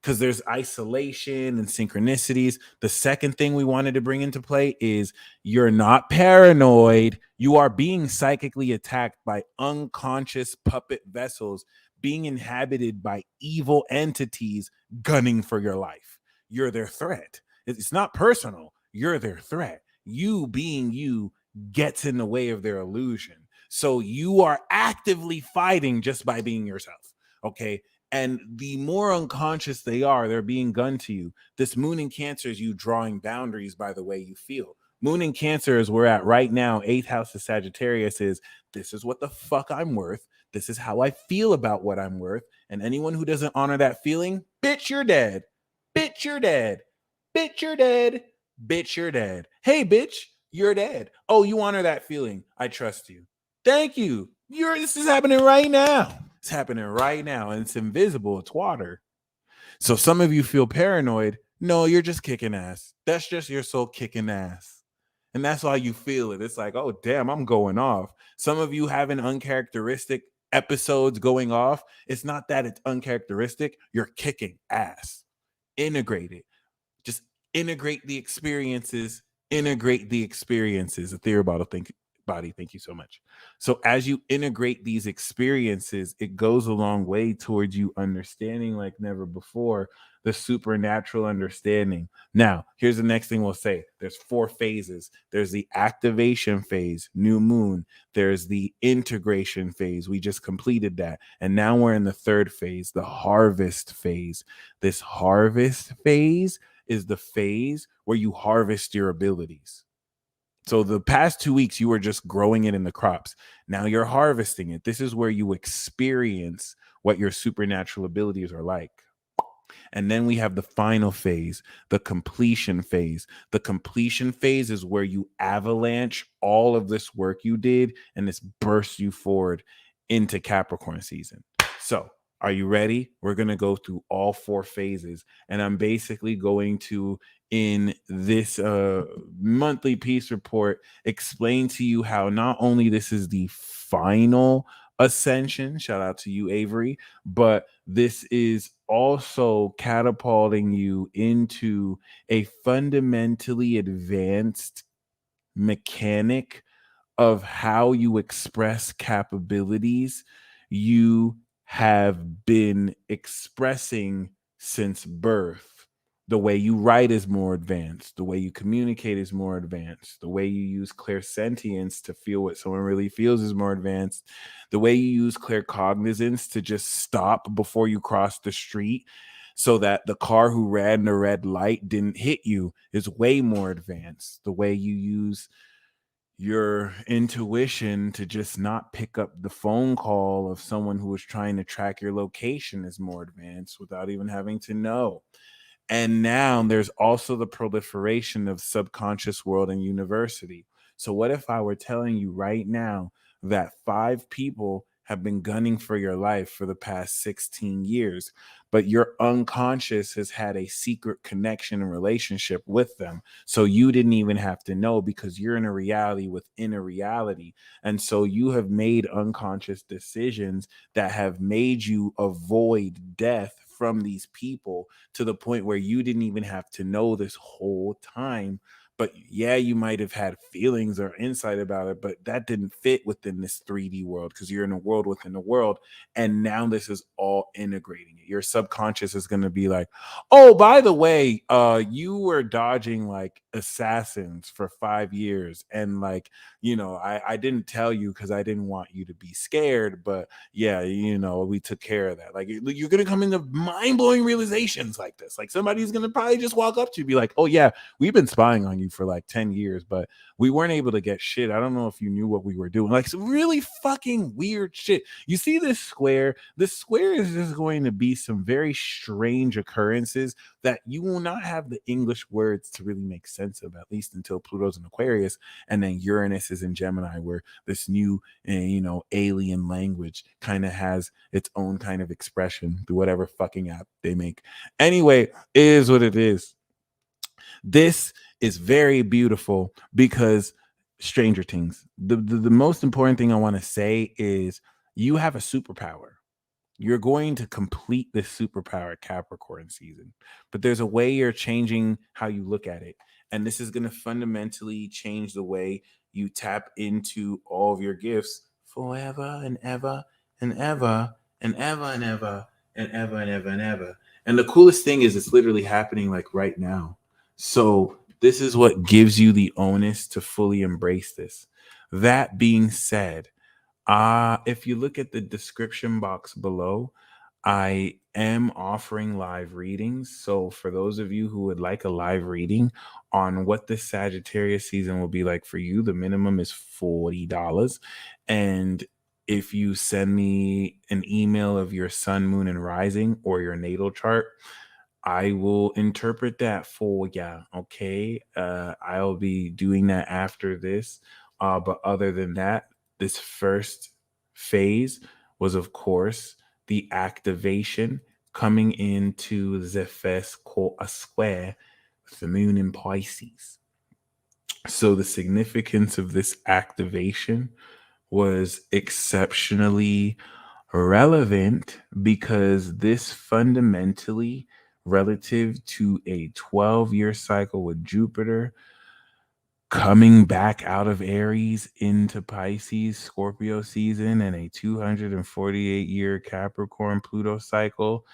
because there's isolation and synchronicities. The second thing we wanted to bring into play is you're not paranoid. You are being psychically attacked by unconscious puppet vessels being inhabited by evil entities gunning for your life. You're their threat. It's not personal. You're their threat. You being you gets in the way of their illusion. So you are actively fighting just by being yourself. Okay. And the more unconscious they are, they're being gunned to you. This moon in Cancer is you drawing boundaries by the way you feel. Moon in Cancer is we're at right now. 8th house of Sagittarius is, this is what the fuck I'm worth. This is how I feel about what I'm worth. And anyone who doesn't honor that feeling, bitch, you're dead. Bitch, you're dead. Bitch, you're dead. Bitch, you're dead. Hey, bitch, you're dead. Oh, you honor that feeling. I trust you. Thank you. This is happening right now. It's happening right now, and it's invisible. It's water. So some of you feel paranoid. No, you're just kicking ass. That's just your soul kicking ass. And that's why you feel it. It's like, oh, damn, I'm going off. Some of you having uncharacteristic episodes going off. It's not that it's uncharacteristic. You're kicking ass. Integrate it. Just integrate the experiences. Integrate the experiences. A theory bottle body. Thank you so much. So as you integrate these experiences, it goes a long way towards you understanding like never before the supernatural understanding. Now, here's the next thing we'll say. There's 4 phases. There's the activation phase, new moon. There's the integration phase. We just completed that. And now we're in the 3rd phase, the harvest phase. This harvest phase is the phase where you harvest your abilities. So the past 2 weeks, you were just growing it in the crops. Now you're harvesting it. This is where you experience what your supernatural abilities are like. And then we have the final phase, the completion phase. The completion phase is where you avalanche all of this work you did and this bursts you forward into Capricorn season. So are you ready? We're going to go through all 4 phases. And I'm basically going to, in this monthly peace report, explain to you how not only this is the final ascension, shout out to you, Avery, but this is also catapulting you into a fundamentally advanced mechanic of how you express capabilities you have been expressing since birth. The way you write is more advanced. The way you communicate is more advanced. The way you use clairsentience to feel what someone really feels is more advanced. The way you use claircognizance to just stop before you cross the street so that the car who ran the red light didn't hit you is way more advanced. The way you use your intuition to just not pick up the phone call of someone who was trying to track your location is more advanced without even having to know. And now there's also the proliferation of subconscious world and university. So what if I were telling you right now that 5 people have been gunning for your life for the past 16 years, but your unconscious has had a secret connection and relationship with them. So you didn't even have to know because you're in a reality within a reality. And so you have made unconscious decisions that have made you avoid death from these people to the point where you didn't even have to know this whole time. But yeah, you might have had feelings or insight about it, but that didn't fit within this 3D world because you're in a world within a world. And now this is all integrating it. Your subconscious is going to be like, oh, by the way, you were dodging like assassins for 5 years. And like, I didn't tell you because I didn't want you to be scared. But yeah, we took care of that. Like you're going to come into mind-blowing realizations like this. Like somebody's going to probably just walk up to you and be like, oh yeah, we've been spying on you for like 10 years, but we weren't able to get shit. I don't know if you knew what we were doing. Like some really fucking weird shit. You see this square? This square is just going to be some very strange occurrences that you will not have the English words to really make sense of, at least until Pluto's in Aquarius. And then Uranus is in Gemini, where this new, alien language kind of has its own kind of expression through whatever fucking app they make. Anyway, it is what it is. This is very beautiful because Stranger Things. The most important thing I want to say is you have a superpower. You're going to complete this superpower Capricorn season, but there's a way you're changing how you look at it. And this is going to fundamentally change the way you tap into all of your gifts forever and ever and ever and ever and ever and ever and ever and ever. And the coolest thing is it's literally happening like right now. So this is what gives you the onus to fully embrace this. That being said, if you look at the description box below, I am offering live readings. So for those of you who would like a live reading on what the Sagittarius season will be like for you, the minimum is $40. And if you send me an email of your sun, moon, and rising or your natal chart, I will interpret that for ya. Okay. I'll be doing that after this. But other than that, this first phase was, of course, the activation coming into the first quarter square with the moon in Pisces. So the significance of this activation was exceptionally relevant because this fundamentally, relative to a 12-year cycle with Jupiter coming back out of Aries into Pisces, Scorpio season, and a 248-year Capricorn Pluto cycle,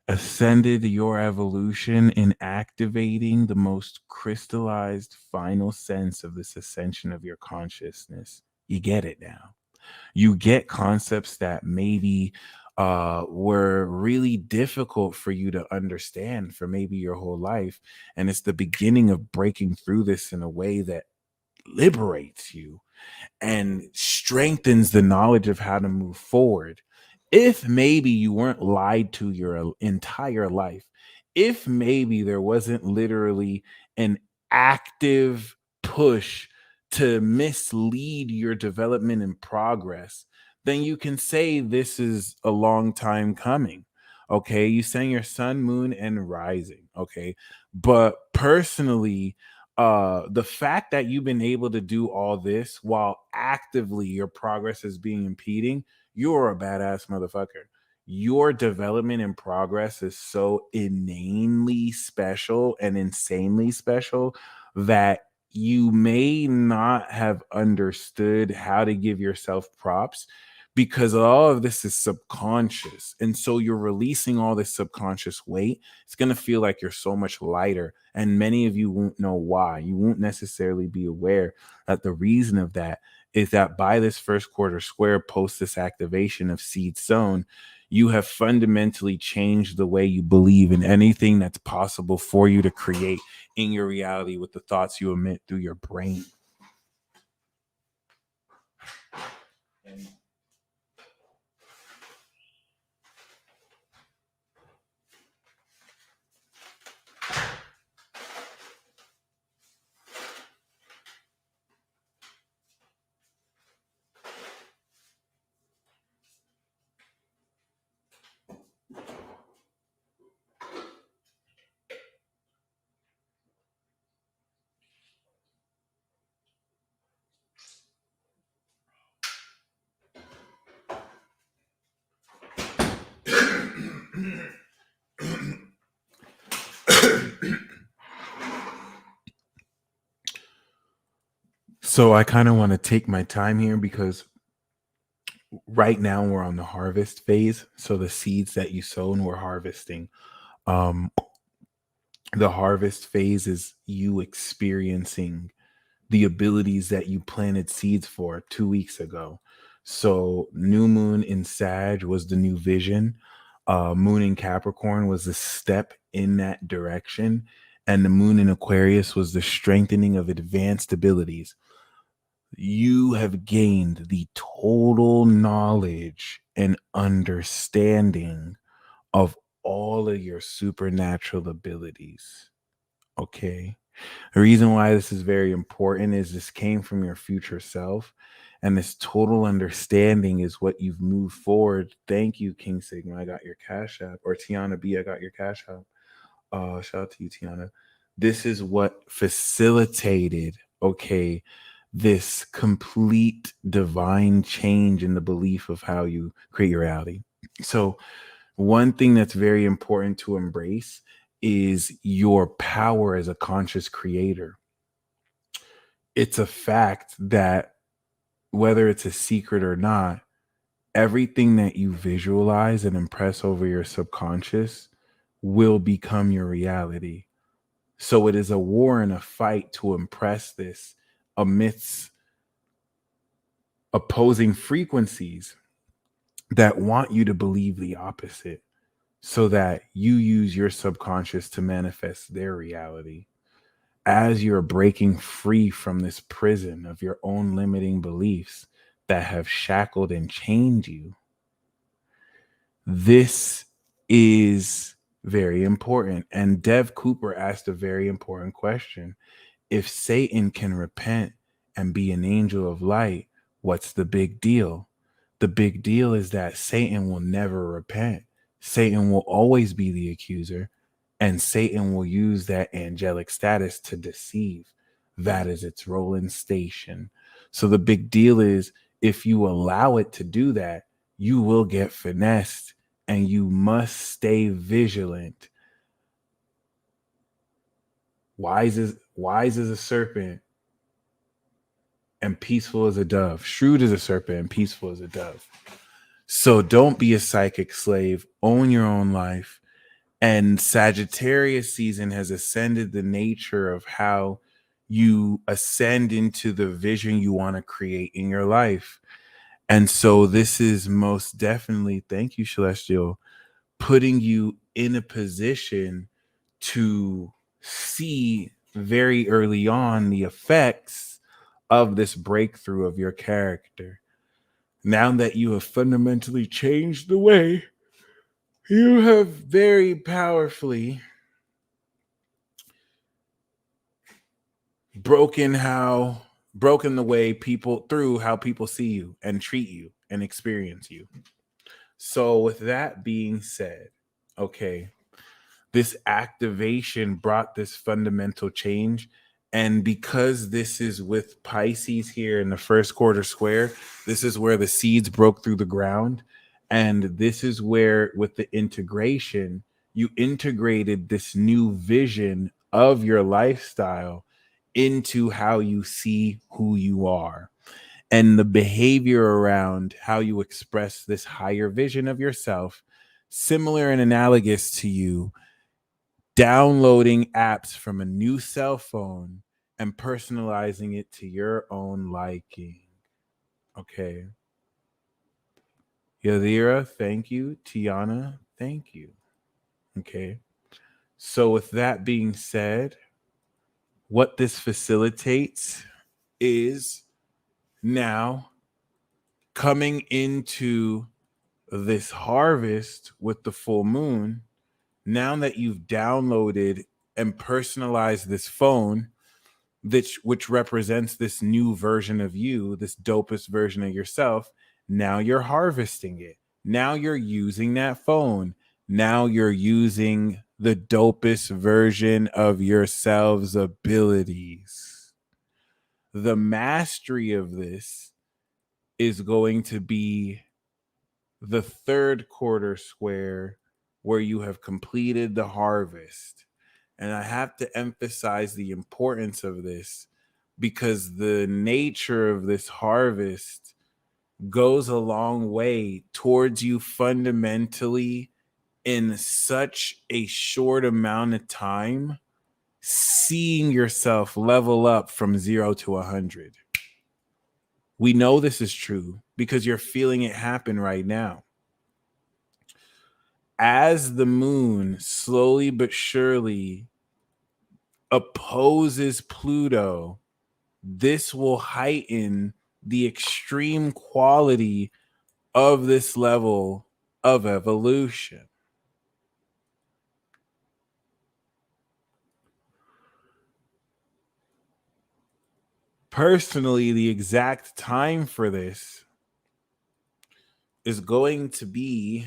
ascended your evolution in activating the most crystallized final sense of this ascension of your consciousness. You get it now. You get concepts that maybe were really difficult for you to understand for maybe your whole life. And it's the beginning of breaking through this in a way that liberates you and strengthens the knowledge of how to move forward. If maybe you weren't lied to your entire life, if maybe there wasn't literally an active push to mislead your development and progress, then you can say this is a long time coming. Okay. You sang your sun, moon, and rising. Okay. But personally, the fact that you've been able to do all this while actively your progress is being impeding, you're a badass motherfucker. Your development and progress is so inanely special and insanely special that you may not have understood how to give yourself props because all of this is subconscious. And so you're releasing all this subconscious weight. It's going to feel like you're so much lighter. And many of you won't know why. You won't necessarily be aware that the reason of that is that by this first quarter square, post this activation of seed sown, you have fundamentally changed the way you believe in anything that's possible for you to create in your reality with the thoughts you emit through your brain. So I kind of want to take my time here because right now we're on the harvest phase. So the seeds that you sown, we're harvesting. Um, the harvest phase is you experiencing the abilities that you planted seeds for 2 weeks ago. So new moon in Sag was the new vision. Moon in Capricorn was the step in that direction. And the moon in Aquarius was the strengthening of advanced abilities. You have gained the total knowledge and understanding of all of your supernatural abilities. Okay. The reason why this is very important is this came from your future self. And this total understanding is what you've moved forward. Thank you, King Sigma. I got your cash app. Or Tiana B, I got your cash app. Shout out to you, Tiana. This is what facilitated, okay, this complete divine change in the belief of how you create your reality. So, one thing that's very important to embrace is your power as a conscious creator. It's a fact that whether it's a secret or not, everything that you visualize and impress over your subconscious will become your reality. So it is a war and a fight to impress this amidst opposing frequencies that want you to believe the opposite so that you use your subconscious to manifest their reality. As you're breaking free from this prison of your own limiting beliefs that have shackled and chained you, this is Very important. And Dev Cooper asked a very important question. If Satan can repent and be an angel of light, what's the big deal? The big deal is that Satan will never repent. Satan will always be the accuser, and Satan will use that angelic status to deceive. That is its role and station. So the big deal is, if you allow it to do that, you will get finessed, and you must stay vigilant. Wise as a serpent and peaceful as a dove. Shrewd as a serpent and peaceful as a dove. So don't be a psychic slave. Own your own life. And Sagittarius season has ascended the nature of how you ascend into the vision you want to create in your life. And so this is most definitely, thank you, Celestial, putting you in a position to see very early on the effects of this breakthrough of your character. Now that you have fundamentally changed the way you have very powerfully broken the way people through how people see you and treat you and experience you. So with that being said, okay, this activation brought this fundamental change. And because this is with Pisces here in the first quarter square, this is where the seeds broke through the ground. And this is where, with the integration, you integrated this new vision of your lifestyle into how you see who you are. And the behavior around how you express this higher vision of yourself, similar and analogous to you downloading apps from a new cell phone and personalizing it to your own liking. Okay. Yadira, thank you. Tiana, thank you. Okay. So with that being said, what this facilitates is now coming into this harvest with the full moon. Now that you've downloaded and personalized this phone, which represents this new version of you, this dopest version of yourself, now you're harvesting it. Now you're using that phone. Now you're using the dopest version of yourselves' abilities. The mastery of this is going to be the third quarter square where you have completed the harvest. And I have to emphasize the importance of this because the nature of this harvest goes a long way towards you fundamentally in such a short amount of time, seeing yourself level up from 0 to 100. We know this is true because you're feeling it happen right now. As the moon slowly but surely opposes Pluto, this will heighten the extreme quality of this level of evolution. Personally, the exact time for this is going to be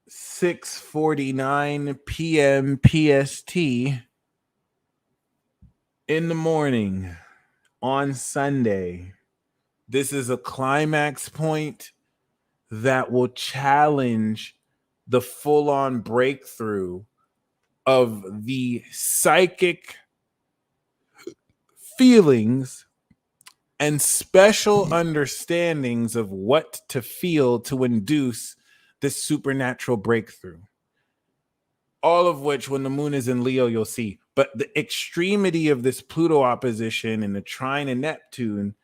6:49 p.m. PST in the morning on Sunday. This is a climax point that will challenge the full-on breakthrough of the psychic feelings and special understandings of what to feel to induce this supernatural breakthrough. All of which, when the moon is in Leo, you'll see. But the extremity of this Pluto opposition and the trine of Neptune,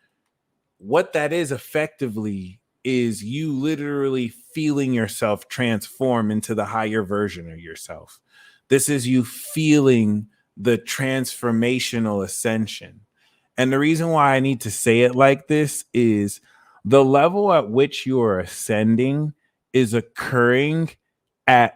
what that is effectively is you literally feeling yourself transform into the higher version of yourself. This is you feeling the transformational ascension. And the reason why I need to say it like this is The level at which you are ascending is occurring at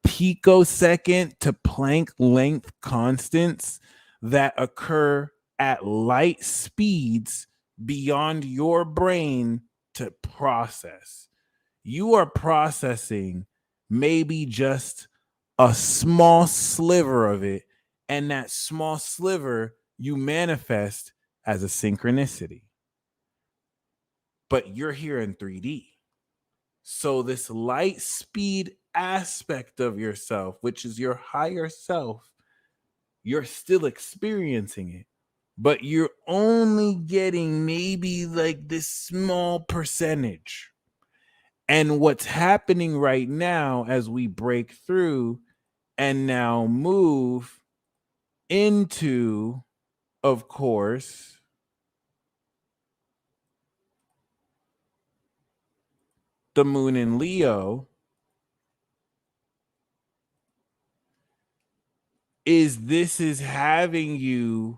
picosecond to Planck length constants that occur at light speeds beyond your brain to process. You are processing maybe just a small sliver of it, and that small sliver you manifest as a synchronicity. But you're here in 3D. So this light speed aspect of yourself, which is your higher self, you're still experiencing it, but you're only getting maybe like this small percentage. And what's happening right now as we break through and now move into, of course, the moon in Leo, this is having you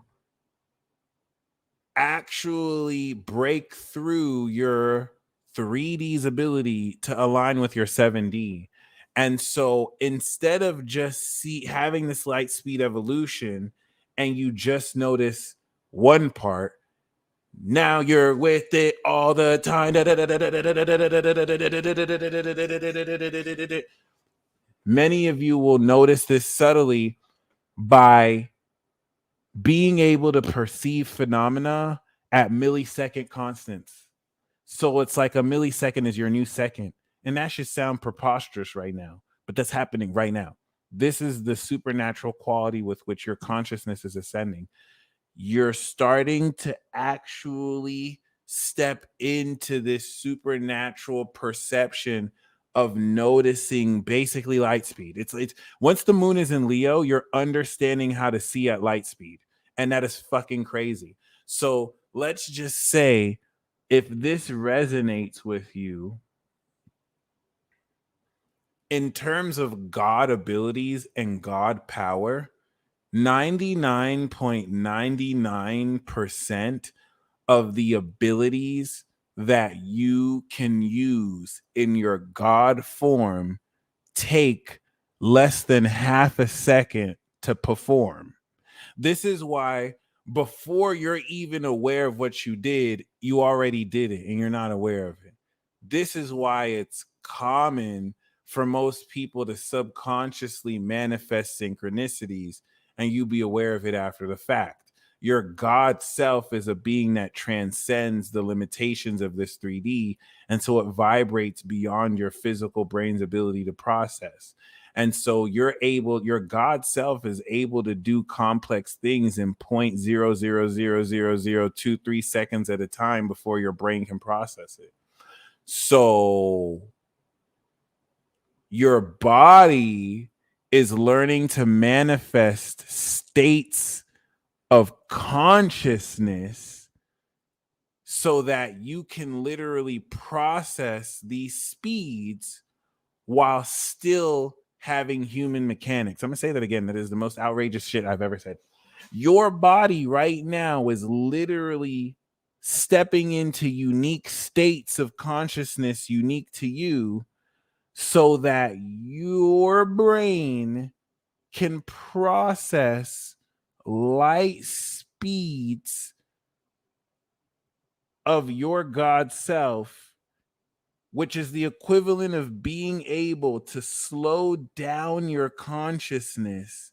actually break through your 3D's ability to align with your 7D. And so instead of just having this light speed evolution and you just notice one part, now you're with it all the time. Many of you will notice this subtly by being able to perceive phenomena at millisecond constants. So it's like a millisecond is your new second. And that should sound preposterous right now, but that's happening right now. This is the supernatural quality with which your consciousness is ascending. You're starting to actually step into this supernatural perception of noticing basically light speed. It's once the moon is in Leo, you're understanding how to see at light speed. And that is fucking crazy. So let's just say if this resonates with you in terms of God abilities and God power, 99.99% of the abilities that you can use in your God form take less than half a second to perform. This is why before you're even aware of what you did, you already did it and you're not aware of it. This is why it's common for most people to subconsciously manifest synchronicities and you be aware of it after the fact. Your God self is a being that transcends the limitations of this 3D. And so it vibrates beyond your physical brain's ability to process. And so your God self is able to do complex things in 0.00000023 seconds at a time before your brain can process it. So your body is learning to manifest states of consciousness so that you can literally process these speeds while still having human mechanics. I'm gonna say that again. That is the most outrageous shit I've ever said. Your body right now is literally stepping into unique states of consciousness unique to you so that your brain can process light speeds of your God self, which is the equivalent of being able to slow down your consciousness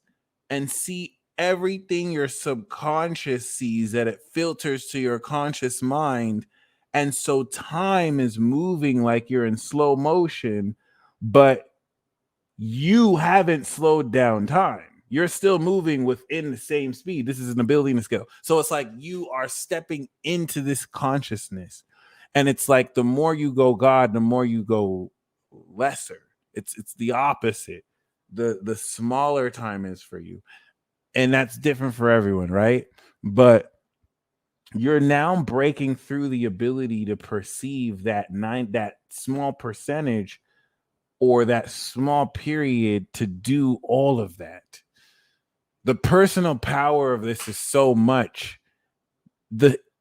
and see everything your subconscious sees, that it filters to your conscious mind. And so time is moving like you're in slow motion, but you haven't slowed down time. You're still moving within the same speed. This is an ability and a skill. So it's like you are stepping into this consciousness. And it's like the more you go God, the more you go lesser. It's the opposite. The smaller time is for you. And that's different for everyone, right? But you're now breaking through the ability to perceive that small percentage or that small period to do all of that. The personal power of this is so much.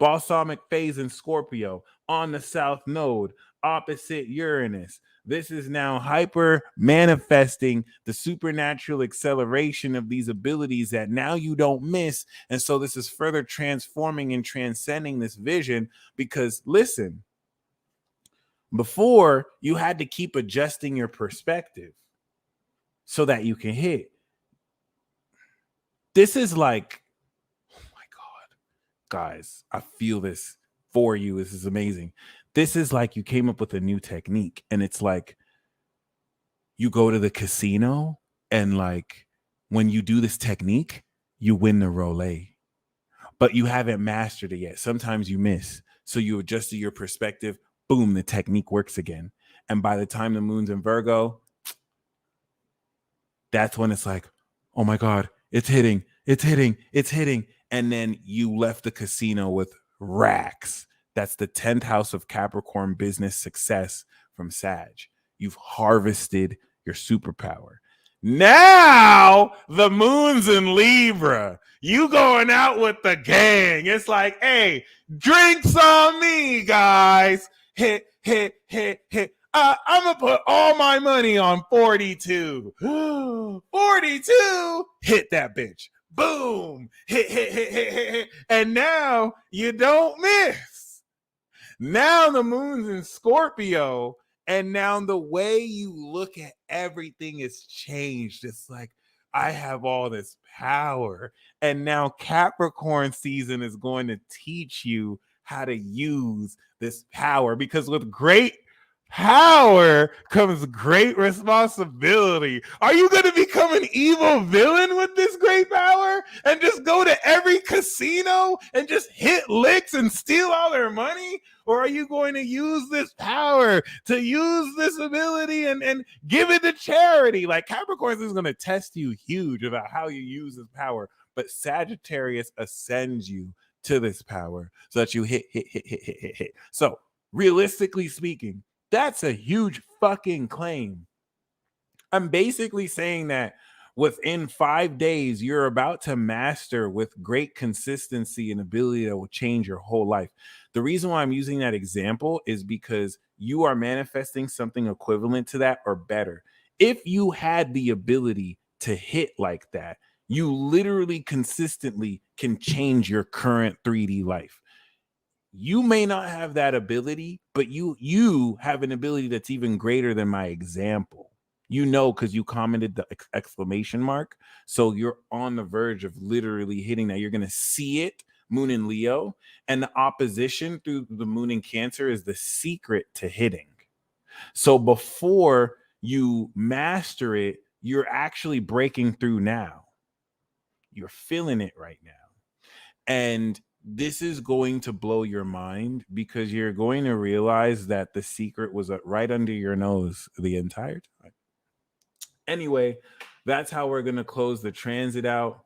Balsamic phase in Scorpio on the south node, opposite Uranus. This is now hyper manifesting the supernatural acceleration of these abilities that now you don't miss. And so this is further transforming and transcending this vision because listen, before you had to keep adjusting your perspective so that you can hit. This is like, oh my God, guys, I feel this for you. This is amazing. This is like you came up with a new technique, and it's like you go to the casino, and like when you do this technique, you win the roulette, but you haven't mastered it yet. Sometimes you miss. So you adjusted your perspective, boom, the technique works again. And by the time the moon's in Virgo, that's when it's like, oh my God, it's hitting. And then you left the casino with racks. That's the 10th house of Capricorn business success from Sag. You've harvested your superpower. Now the moon's in Libra. You going out with the gang. It's like, hey, drinks on me, guys. Hit. I'm going to put all my money on 42. 42. Hit that bitch. Boom. Hit. And now you don't miss. Now the moon's in Scorpio. And now the way you look at everything has changed. It's like, I have all this power. And now Capricorn season is going to teach you how to use this power, because with great power comes great responsibility. Are you going to become an evil villain with this great power and just go to every casino and just hit licks and steal all their money? Or are you going to use this power to use this ability and give it to charity? Like Capricorn is going to test you huge about how you use this power, but Sagittarius ascends you to this power so that you hit. So realistically speaking, that's a huge fucking claim. I'm basically saying that within 5 days, you're about to master with great consistency and ability that will change your whole life. The reason why I'm using that example is because you are manifesting something equivalent to that or better. If you had the ability to hit like that, you literally consistently can change your current 3D life. You may not have that ability, but you have an ability that's even greater than my example. You know, because you commented the exclamation mark. So you're on the verge of literally hitting that. You're going to see it, moon in Leo. And the opposition through the moon in Cancer is the secret to hitting. So before you master it, you're actually breaking through now. You're feeling it right now. And this is going to blow your mind because you're going to realize that the secret was right under your nose the entire time. Anyway, that's how we're going to close the transit out.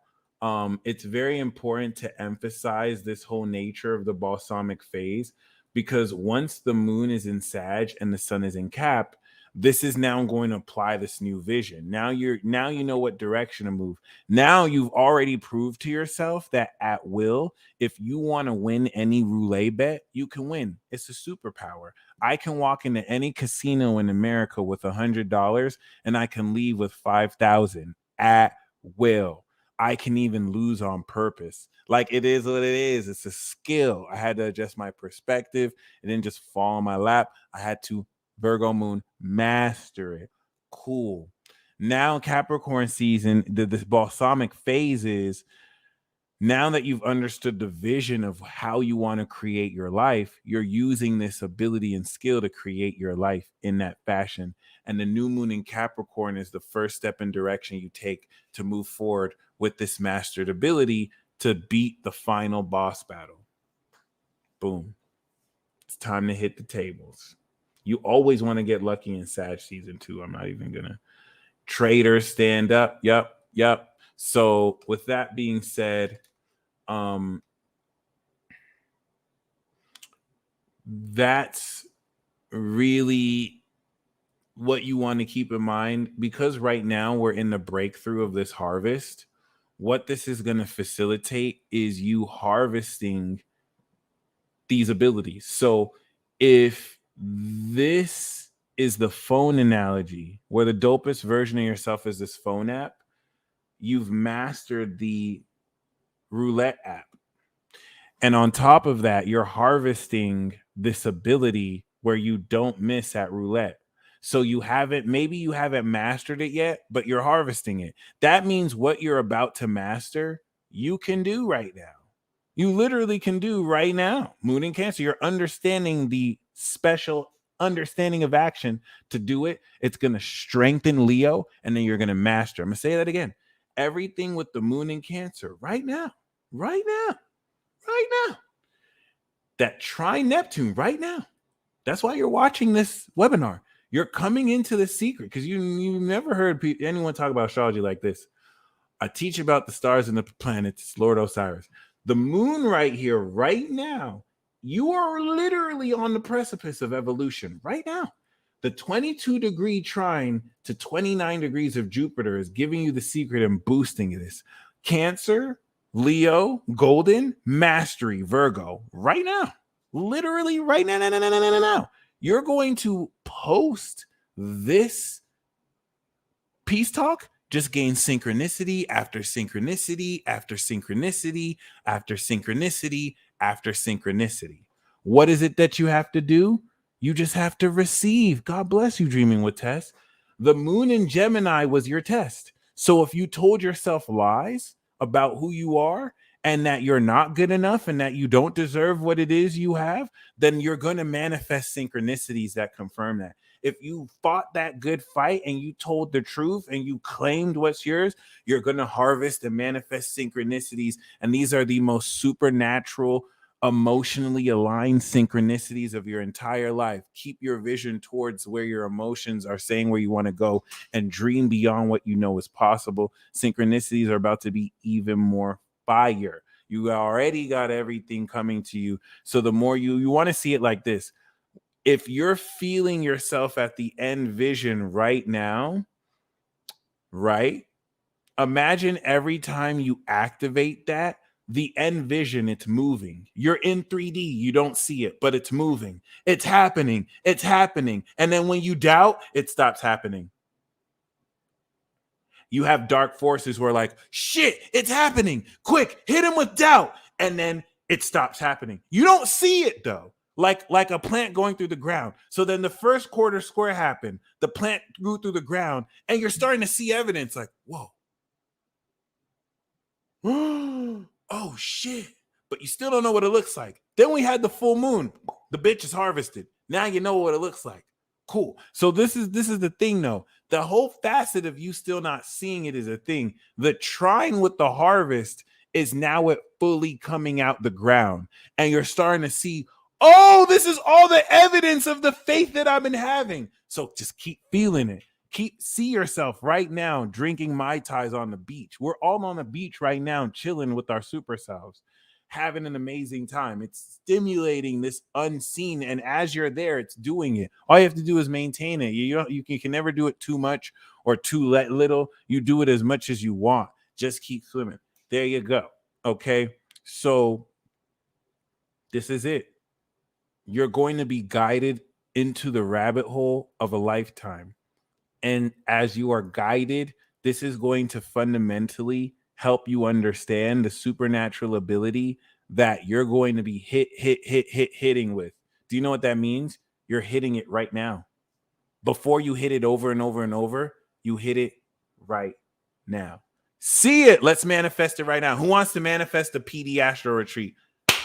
It's very important to emphasize this whole nature of the balsamic phase, because once the moon is in Sag and the sun is in Cap, this is now going to apply this new vision. Now you know what direction to move. Now you've already proved to yourself that at will, if you want to win any roulette bet, you can win. It's a superpower. I can walk into any casino in America with $100 and I can leave with 5,000 at will. I can even lose on purpose. Like, it is what it is. It's a skill. I had to adjust my perspective. It didn't just fall on my lap. I had to Virgo moon master it. Cool. Now Capricorn season, this balsamic phase is, now that you've understood the vision of how you want to create your life, you're using this ability and skill to create your life in that fashion. And the new moon in Capricorn is the first step in direction you take to move forward with this mastered ability to beat the final boss battle. Boom. It's time to hit the tables. You always want to get lucky in Sag season 2. I'm not even going to. Traders, stand up. Yep. So with that being said, that's really what you want to keep in mind, because right now we're in the breakthrough of this harvest. What this is going to facilitate is you harvesting these abilities. So if this is the phone analogy, where the dopest version of yourself is this phone app, you've mastered the roulette app. And on top of that, you're harvesting this ability where you don't miss at roulette. So maybe you haven't mastered it yet, but you're harvesting it. That means what you're about to master, you can do right now. You literally can do right now. Moon and Cancer, you're understanding the special understanding of action to do it. It's going to strengthen Leo, and then you're going to master. I'm going to say that again. Everything with the Moon and Cancer right now, right now, right now. That trine Neptune right now. That's why you're watching this webinar. You're coming into the secret because you never heard anyone talk about astrology like this. I teach about the stars and the planets, Lord Osiris. The moon right here, right now, you are literally on the precipice of evolution right now. The 22-degree trine to 29 degrees of Jupiter is giving you the secret and boosting this. Cancer, Leo, Golden, Mastery, Virgo, right now. Literally right now, now. You're going to post this peace talk, just gain synchronicity after synchronicity after synchronicity after synchronicity after synchronicity. What is it that you have to do? You just have to receive. God bless you, Dreaming with Tess. The moon in Gemini was your test. So if you told yourself lies about who you are and that you're not good enough and that you don't deserve what it is you have, then you're going to manifest synchronicities that confirm that. If you fought that good fight and you told the truth and you claimed what's yours, you're going to harvest and manifest synchronicities. And these are the most supernatural, emotionally aligned synchronicities of your entire life. Keep your vision towards where your emotions are saying where you want to go and dream beyond what you know is possible. Synchronicities are about to be even more fire. You already got everything coming to you. So the more you want to see it like this. If you're feeling yourself at the end vision right now, right? Imagine every time you activate that, the end vision, it's moving. You're in 3D, you don't see it, but it's moving. It's happening. It's happening. And then when you doubt, it stops happening. You have dark forces who are like, shit, it's happening. Quick, hit him with doubt. And then it stops happening. You don't see it though. Like a plant going through the ground. So then the first quarter square happened. The plant grew through the ground, and you're starting to see evidence like, whoa. Oh, shit. But you still don't know what it looks like. Then we had the full moon. The bitch is harvested. Now you know what it looks like. Cool. So this is the thing, though. The whole facet of you still not seeing it is a thing. The trine with the harvest is now it fully coming out the ground. And you're starting to see, oh, this is all the evidence of the faith that I've been having. So just keep feeling it. See yourself right now drinking Mai Tais on the beach. We're all on the beach right now, chilling with our super selves, having an amazing time. It's stimulating this unseen. And as you're there, it's doing it. All you have to do is maintain it. You can never do it too much or too little. You do it as much as you want. Just keep swimming. There you go. Okay. So this is it. You're going to be guided into the rabbit hole of a lifetime. And as you are guided, this is going to fundamentally help you understand the supernatural ability that you're going to be hitting with. Do you know what that means? You're hitting it right now. Before you hit it over and over and over, you hit it right now. See it. Let's manifest it right now. Who wants to manifest a PD Astro Retreat?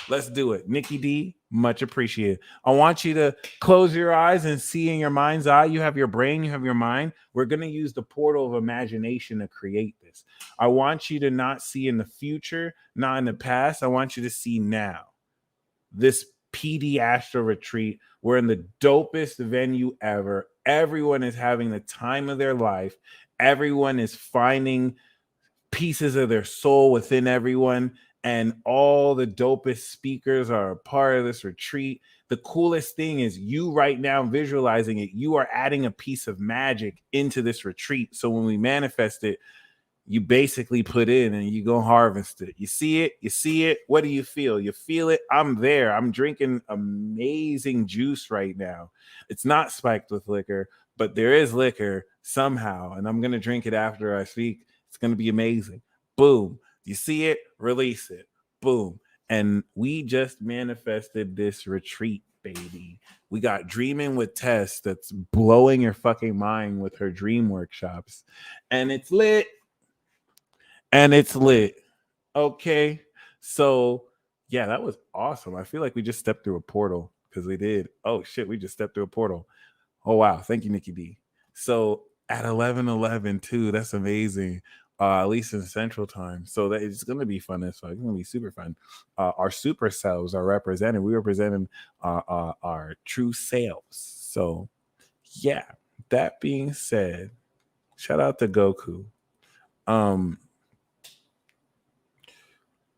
Let's do it. Nikki D, much appreciated. I want you to close your eyes and see in your mind's eye. You have your brain, you have your mind. We're going to use the portal of imagination to create this. I want you to not see in the future, not in the past. I want you to see now. This PD Astro Retreat. We're in the dopest venue ever. Everyone is having the time of their life. Everyone is finding pieces of their soul within everyone. And all the dopest speakers are a part of this retreat. The coolest thing is you right now visualizing it, you are adding a piece of magic into this retreat. So when we manifest it, you basically put in and you go harvest it. You see it, you see it. What do you feel? You feel it. I'm there. I'm drinking amazing juice right now. It's not spiked with liquor, but there is liquor somehow, and I'm going to drink it after I speak. It's going to be amazing. Boom. You see it, release it. Boom. And we just manifested this retreat, baby. We got Dreaming with Tess that's blowing your fucking mind with her dream workshops. And it's lit. And it's lit. Okay. So, yeah, that was awesome. I feel like we just stepped through a portal because we did. Oh, shit. We just stepped through a portal. Oh, wow. Thank you, Nikki D. So, at 11:11 too, that's amazing. At least in Central Time. So that it's going to be fun as fuck. It's going to be super fun. Our super selves are represented. We representing our true selves. So, yeah. That being said, shout out to Goku.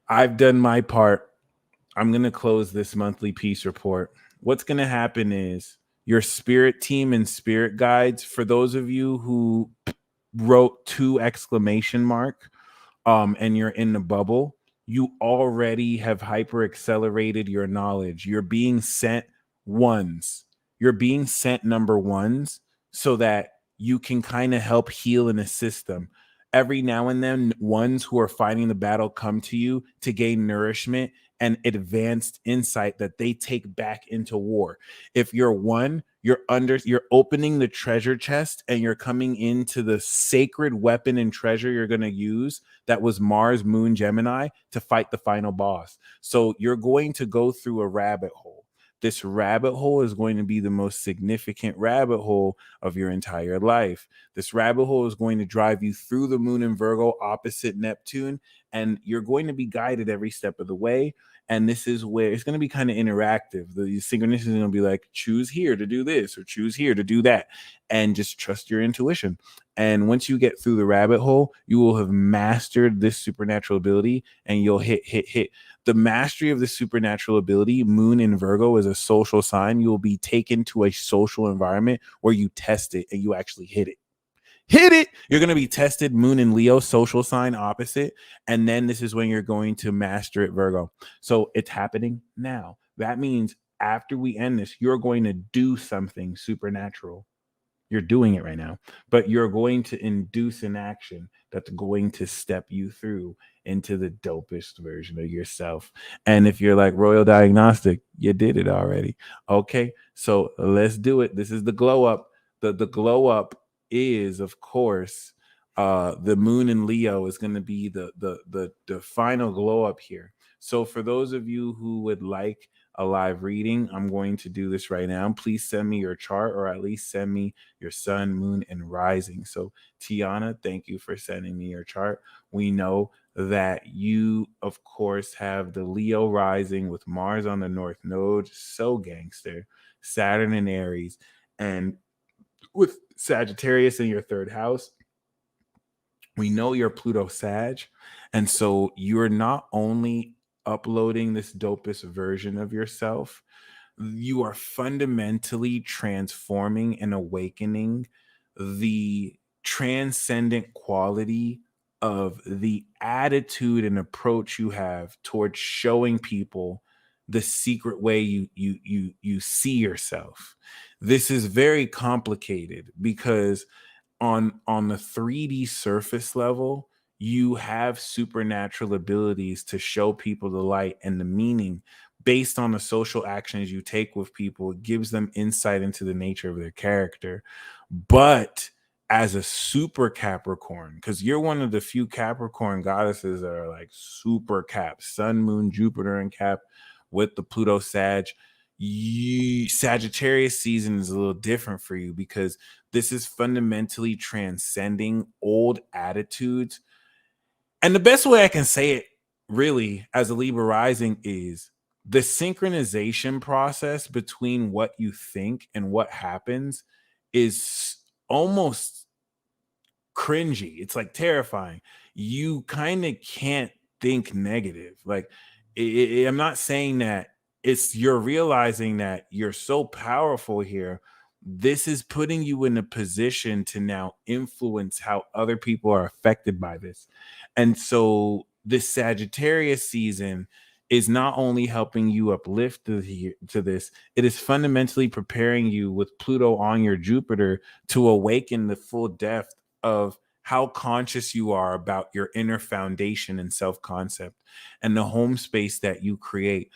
I've done my part. I'm going to close this monthly peace report. What's going to happen is your spirit team and spirit guides, for those of you who wrote 2 exclamation mark and you're in the bubble, you already have hyper accelerated your knowledge. You're being sent ones. You're being sent number ones so that you can kind of help heal and assist them. Every now and then, ones who are fighting the battle come to you to gain nourishment and advanced insight that they take back into war. If you're one, you're opening the treasure chest and you're coming into the sacred weapon and treasure you're going to use that was Mars, Moon, Gemini to fight the final boss. So you're going to go through a rabbit hole. This rabbit hole is going to be the most significant rabbit hole of your entire life. This rabbit hole is going to drive you through the moon in Virgo opposite Neptune, and you're going to be guided every step of the way. And this is where it's going to be kind of interactive. The synchronicities are going to be like, choose here to do this or choose here to do that. And just trust your intuition. And once you get through the rabbit hole, you will have mastered this supernatural ability and you'll hit. The mastery of the supernatural ability, Moon in Virgo, is a social sign. You will be taken to a social environment where you test it and you actually hit it. Hit it. You're going to be tested, Moon in Leo, social sign opposite. And then this is when you're going to master it, Virgo. So it's happening now. That means after we end this, you're going to do something supernatural. You're doing it right now, but you're going to induce an action that's going to step you through into the dopest version of yourself. And if you're like Royal Diagnostic, you did it already. Okay, so let's do it. This is the glow up. The glow up is, of course, the Moon in Leo is going to be the final glow up here. So for those of you who would like a live reading, I'm going to do this right now. Please send me your chart, or at least send me your sun, moon, and rising. So Tiana, thank you for sending me your chart. We know that you, of course, have the Leo rising with Mars on the North Node, so gangster, Saturn in Aries, and with Sagittarius in your 3rd house. We know you're Pluto Sag, and so you're not only uploading this dopest version of yourself, you are fundamentally transforming and awakening the transcendent quality of the attitude and approach you have towards showing people the secret way you see yourself. This is very complicated because on the 3D surface level, you have supernatural abilities to show people the light and the meaning based on the social actions you take with people. It gives them insight into the nature of their character. But as a super Capricorn, because you're one of the few Capricorn goddesses that are like super Cap, Sun, Moon, Jupiter, and Cap with the Pluto Sag. Sagittarius season is a little different for you because this is fundamentally transcending old attitudes. And the best way I can say it, really, as a Libra rising, is the synchronization process between what you think and what happens is almost cringy. It's like terrifying. You kind of can't think negative. Like, I'm not saying that. You're realizing that you're so powerful here, this is putting you in a position to now influence how other people are affected by this. And so this Sagittarius season is not only helping you uplift to this, it is fundamentally preparing you with Pluto on your Jupiter to awaken the full depth of how conscious you are about your inner foundation and self-concept and the home space that you create.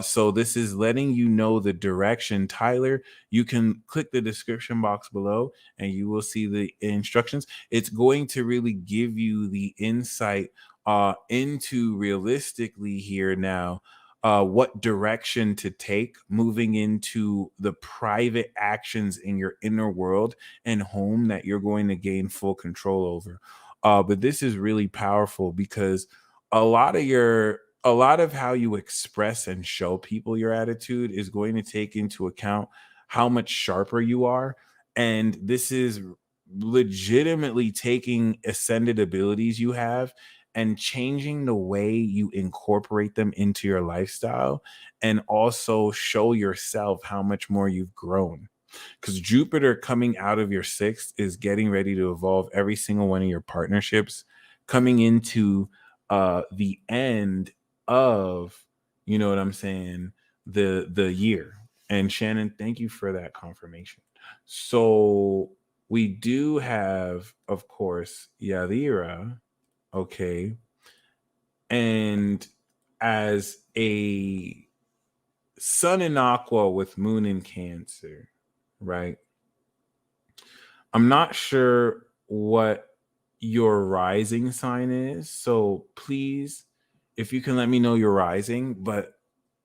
So this is letting you know the direction. Tyler, you can click the description box below and you will see the instructions. It's going to really give you the insight into realistically here now what direction to take moving into the private actions in your inner world and home that you're going to gain full control over. But this is really powerful because a lot of how you express and show people your attitude is going to take into account how much sharper you are. And this is legitimately taking ascended abilities you have and changing the way you incorporate them into your lifestyle and also show yourself how much more you've grown. Because Jupiter coming out of your sixth is getting ready to evolve every single one of your partnerships, coming into the end of, you know what I'm saying, the year. And Shannon, thank you for that confirmation. So we do have, of course, Yadira, okay, and as a sun in Aqua with moon in Cancer, right? I'm not sure what your rising sign is. So please, if you can let me know your rising, but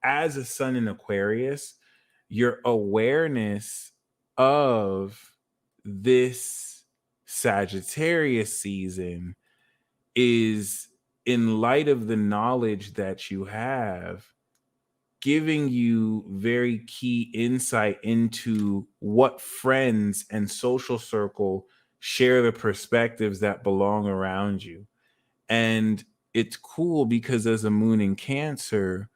as a sun in Aquarius, your awareness of this Sagittarius season is in light of the knowledge that you have, giving you very key insight into what friends and social circle share the perspectives that belong around you. And it's cool because as a moon in Cancer,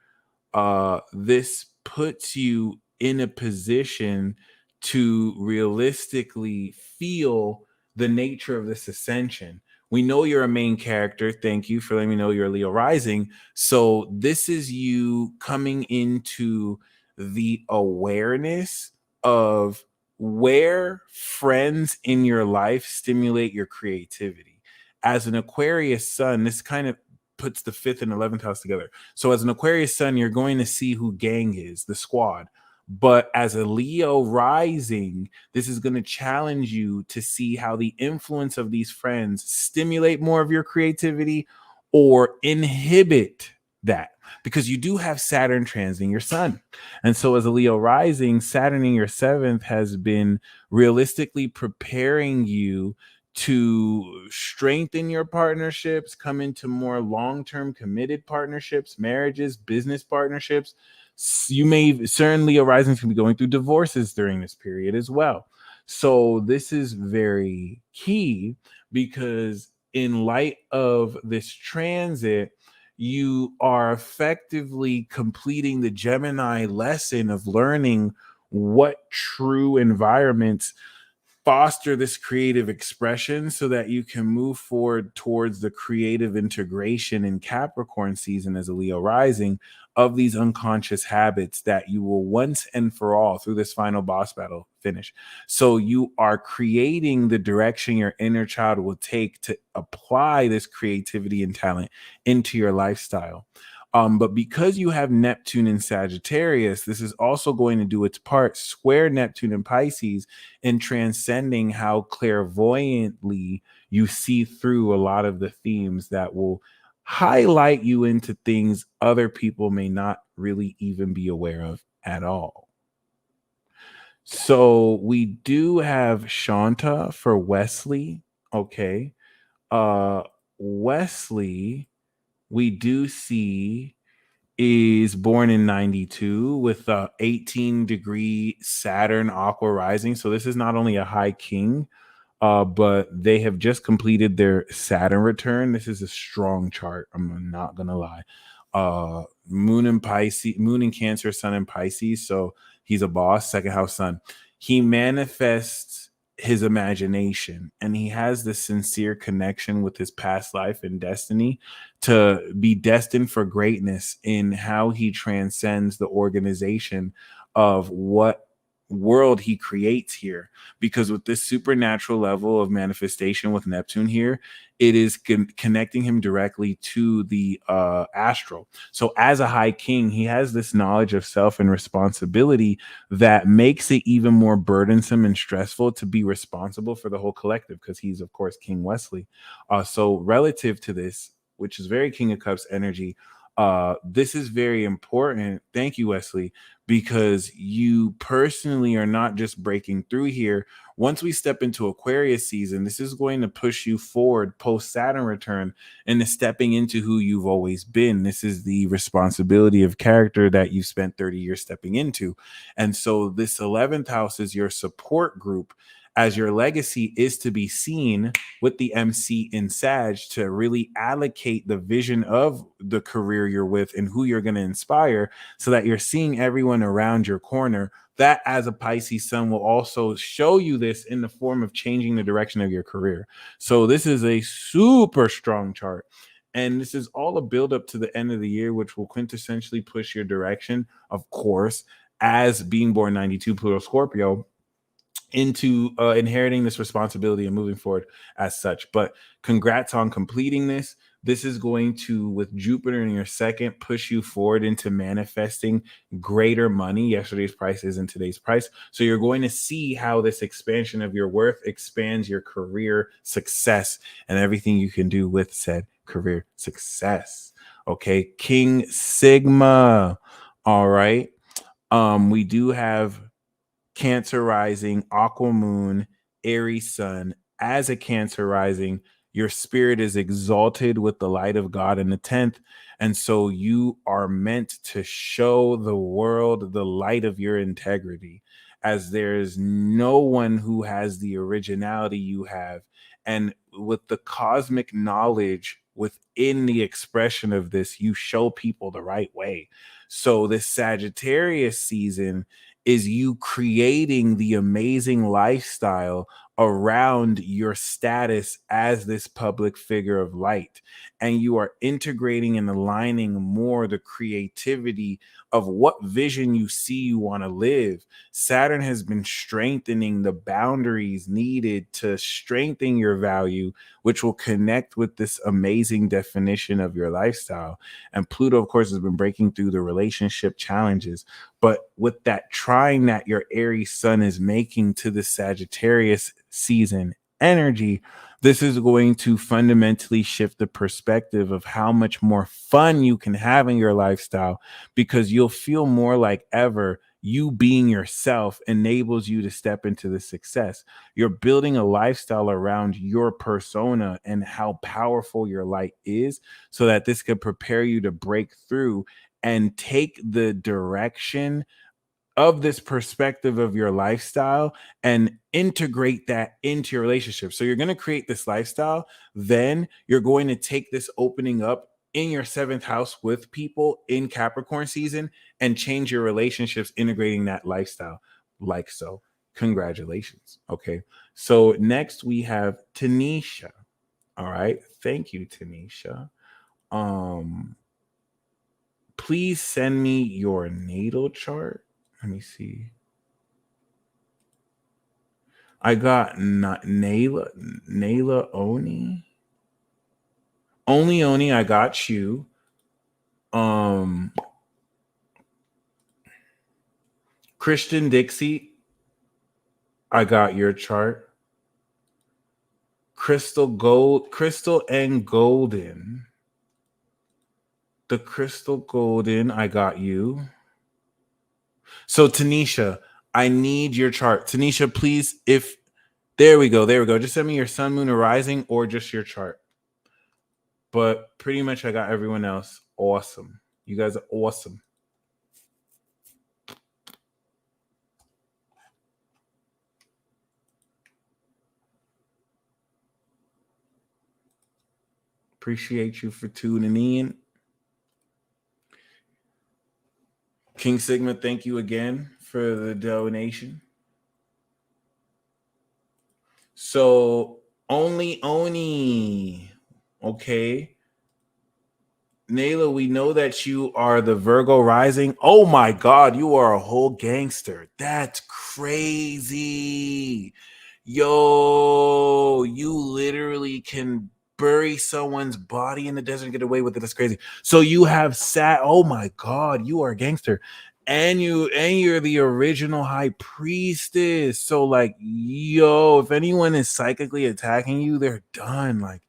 this puts you in a position to realistically feel the nature of this ascension. We know you're a main character. Thank you for letting me know you're a Leo rising. So this is you coming into the awareness of where friends in your life stimulate your creativity. As an Aquarius sun, this kind of puts the 5th and 11th house together. So as an Aquarius sun, you're going to see who gang is, the squad. But as a Leo rising, this is going to challenge you to see how the influence of these friends stimulate more of your creativity or inhibit that, because you do have Saturn transiting your sun. And so as a Leo rising, Saturn in your 7th has been realistically preparing you to strengthen your partnerships, come into more long-term committed partnerships, marriages, business partnerships. You may certainly arising to be going through divorces during this period as well. So this is very key because in light of this transit, you are effectively completing the Gemini lesson of learning what true environments foster this creative expression so that you can move forward towards the creative integration in Capricorn season as a Leo rising of these unconscious habits that you will once and for all through this final boss battle finish. So you are creating the direction your inner child will take to apply this creativity and talent into your lifestyle. But because you have Neptune in Sagittarius, this is also going to do its part, square Neptune in Pisces, in transcending how clairvoyantly you see through a lot of the themes that will highlight you into things other people may not really even be aware of at all. So we do have Shanta for Wesley. Okay. Wesley, we do see is born in 92 with 18-degree Saturn Aqua rising. So this is not only a high king, but they have just completed their Saturn return. This is a strong chart. I'm not gonna lie. Moon in Pisces, Moon in Cancer, Sun in Pisces. So he's a boss, second house sun. he manifests his imagination, and he has this sincere connection with his past life and destiny to be destined for greatness in how he transcends the organization of what world he creates here. Because with this supernatural level of manifestation with Neptune here, it is connecting him directly to the astral. So as a high king, he has this knowledge of self and responsibility that makes it even more burdensome and stressful to be responsible for the whole collective, because he's of course King Wesley. So relative to this, which is very King of Cups energy, this is very important. Thank you, Wesley, because you personally are not just breaking through here. Once we step into Aquarius season, this is going to push you forward post Saturn return into stepping into who you've always been. This is the responsibility of character that you've spent 30 years stepping into. And so this 11th house is your support group, as your legacy is to be seen with the MC in Sag to really allocate the vision of the career you're with and who you're going to inspire, so that you're seeing everyone around your corner. That, as a Pisces sun, will also show you this in the form of changing the direction of your career. So this is a super strong chart. And this is all a build up to the end of the year, which will quintessentially push your direction, of course, as being born 92 Pluto Scorpio, into inheriting this responsibility and moving forward as such. But congrats on completing this. This is going to, with Jupiter in your second, push you forward into manifesting greater money. Yesterday's price isn't today's price. So you're going to see how this expansion of your worth expands your career success and everything you can do with said career success. Okay, King Sigma. All right. We do have Cancer rising, Aqua moon, Aries sun. As a Cancer rising, your spirit is exalted with the light of God in the 10th. And so you are meant to show the world the light of your integrity, as there's no one who has the originality you have. And with the cosmic knowledge within the expression of this, you show people the right way. So this Sagittarius season is you creating the amazing lifestyle around your status as this public figure of light. And you are integrating and aligning more the creativity of what vision you see you want to live. Saturn has been strengthening the boundaries needed to strengthen your value, which will connect with this amazing definition of your lifestyle. And Pluto, of course, has been breaking through the relationship challenges. But with that trine that your Aries sun is making to the Sagittarius season energy, this is going to fundamentally shift the perspective of how much more fun you can have in your lifestyle, because you'll feel more like ever you being yourself enables you to step into the success. You're building a lifestyle around your persona and how powerful your light is, so that this could prepare you to break through and take the direction of this perspective of your lifestyle and integrate that into your relationship. So you're going to create this lifestyle, then you're going to take this opening up in your 7th house with people in Capricorn season and change your relationships, integrating that lifestyle like so. Congratulations. Okay. So next we have Tanisha. All right. Thank you, Tanisha. Please send me your natal chart. Let me see. I got Nayla Oni. Only Oni, I got you. Christian Dixie, I got your chart. Crystal and Golden. The Crystal Golden, I got you. So Tanisha, I need your chart. Tanisha, please, if there we go. Just send me your sun, moon, or rising, or just your chart. But pretty much I got everyone else. Awesome. You guys are awesome. Appreciate you for tuning in. King Sigma, thank you again for the donation. So only Oni. Okay. Nayla, we know that you are the Virgo rising. Oh my God, you are a whole gangster. That's crazy. Yo, you literally can bury someone's body in the desert and get away with it. That's crazy. So you have sat. Oh my God, you are a gangster. And you're the original high priestess. So like, yo, if anyone is psychically attacking you, they're done. Like,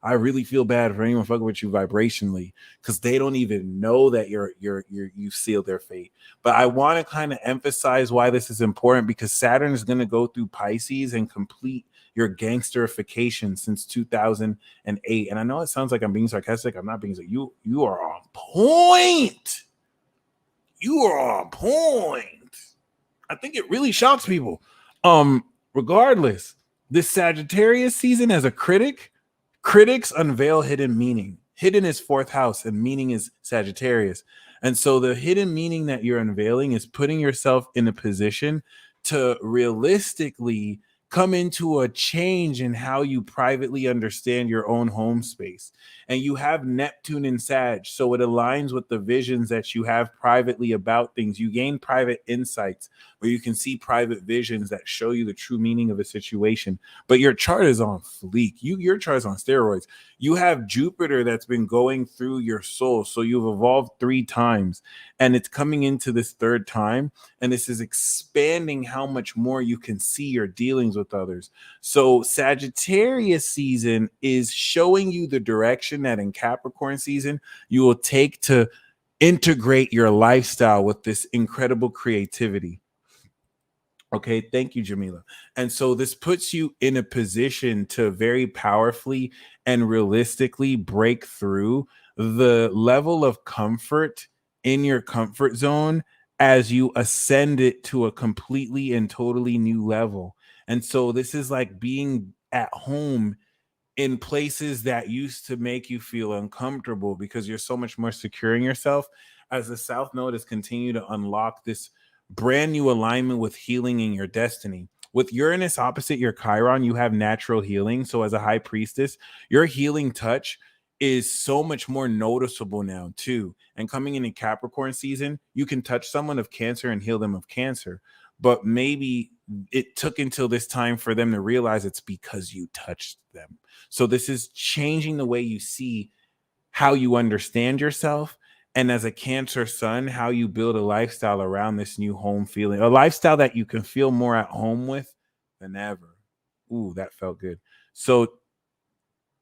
I really feel bad for anyone fucking with you vibrationally because they don't even know that you sealed their fate. But I want to kind of emphasize why this is important because Saturn is going to go through Pisces and complete your gangsterification since 2008. And I know it sounds like I'm being sarcastic. I'm not being sarcastic. You are on point. You are on point. I think it really shocks people. Regardless, this Sagittarius season as a critic, critics unveil hidden meaning. Hidden is fourth house and meaning is Sagittarius. And so the hidden meaning that you're unveiling is putting yourself in a position to realistically come into a change in how you privately understand your own home space. And you have Neptune in Sag, so it aligns with the visions that you have privately about things. You gain private insights where you can see private visions that show you the true meaning of a situation. But your chart is on fleek. Your chart is on steroids. You have Jupiter that's been going through your soul. So you've evolved 3 times and it's coming into this third time. And this is expanding how much more you can see your dealings with others. So Sagittarius season is showing you the direction that in Capricorn season you will take to integrate your lifestyle with this incredible creativity. Okay, thank you, Jamila. And so this puts you in a position to very powerfully and realistically break through the level of comfort in your comfort zone as you ascend it to a completely and totally new level. And so this is like being at home in places that used to make you feel uncomfortable because you're so much more secure in yourself as the South Node has continued to unlock this brand new alignment with healing in your destiny. With Uranus opposite your Chiron, you have natural healing. So, as a high priestess, your healing touch is so much more noticeable now, too. And coming into Capricorn season, you can touch someone of Cancer and heal them of cancer. But maybe it took until this time for them to realize it's because you touched them. So, this is changing the way you see how you understand yourself, and as a Cancer sun, how you build a lifestyle around this new home feeling, a lifestyle that you can feel more at home with than ever. Ooh, that felt good. So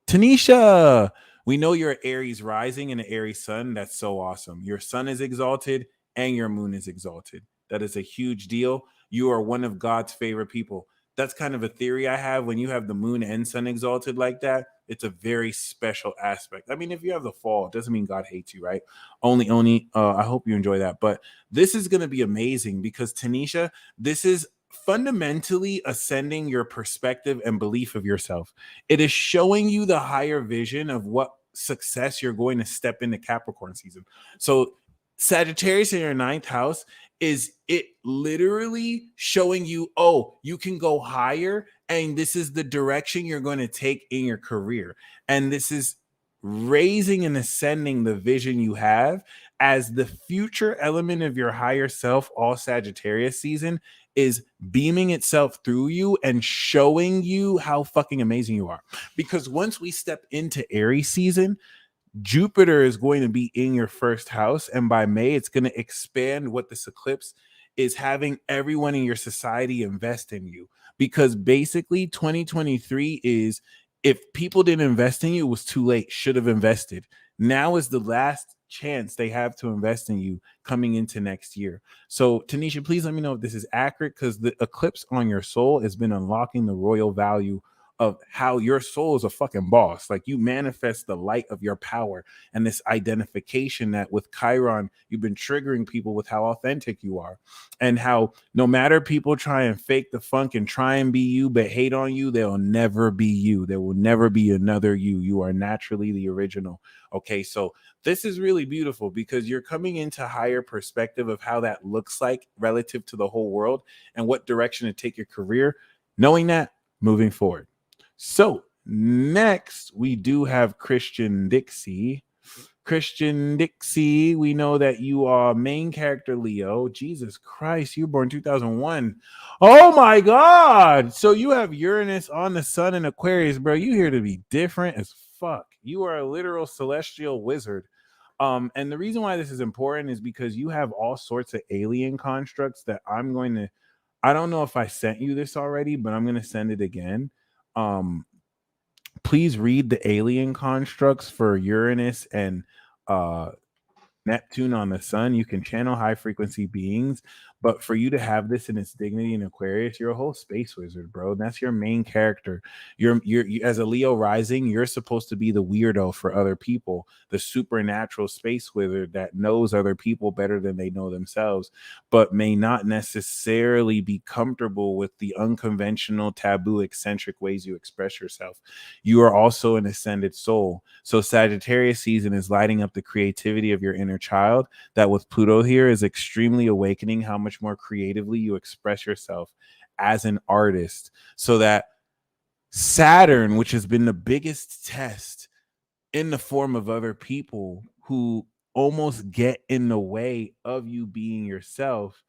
Tanisha, we know you're Aries rising and an Aries sun. That's so awesome. Your sun is exalted and your moon is exalted. That is a huge deal. You are one of God's favorite people. That's kind of a theory I have. When you have the moon and sun exalted like that, it's a very special aspect. I mean, if you have the fall, it doesn't mean God hates you, right? Only, I hope you enjoy that. But this is going to be amazing because Tanisha, this is fundamentally ascending your perspective and belief of yourself. It is showing you the higher vision of what success you're going to step into Capricorn season. So Sagittarius in your 9th house is it literally showing you, oh, you can go higher, and this is the direction you're going to take in your career. And this is raising and ascending the vision you have as the future element of your higher self, all Sagittarius season, is beaming itself through you and showing you how fucking amazing you are. Because once we step into Aries season, Jupiter is going to be in your first house. And by May, it's going to expand what this eclipse is having everyone in your society invest in you. Because basically, 2023 is if people didn't invest in you, it was too late, should have invested. Now is the last chance they have to invest in you coming into next year. So, Tanisha, please let me know if this is accurate because the eclipse on your soul has been unlocking the royal value of how your soul is a fucking boss. Like you manifest the light of your power and this identification that with Chiron, you've been triggering people with how authentic you are and how no matter people try and fake the funk and try and be you, but hate on you, they'll never be you. There will never be another you. You are naturally the original. Okay. So this is really beautiful because you're coming into higher perspective of how that looks like relative to the whole world and what direction to take your career. Knowing that, moving forward. So next we do have Christian Dixie. Christian Dixie, we know that you are main character Leo. Jesus Christ, you were born 2001. Oh my God. So you have Uranus on the sun in Aquarius, bro. You here to be different as fuck. You are a literal celestial wizard. And the reason why this is important is because you have all sorts of alien constructs that I don't know if I sent you this already, but I'm going to send it again. Please read the alien constructs for Uranus and uh Neptune on the sun. You can channel high frequency beings, but for you to have this in its dignity in Aquarius, you're a whole space wizard, bro. And that's your main character. You as a Leo rising, you're supposed to be the weirdo for other people, the supernatural space wizard that knows other people better than they know themselves, but may not necessarily be comfortable with the unconventional, taboo, eccentric ways you express yourself. You are also an ascended soul. So Sagittarius season is lighting up the creativity of your inner child. That with Pluto here is extremely awakening how much more creatively you express yourself as an artist. So that Saturn, which has been the biggest test in the form of other people who almost get in the way of you being yourself,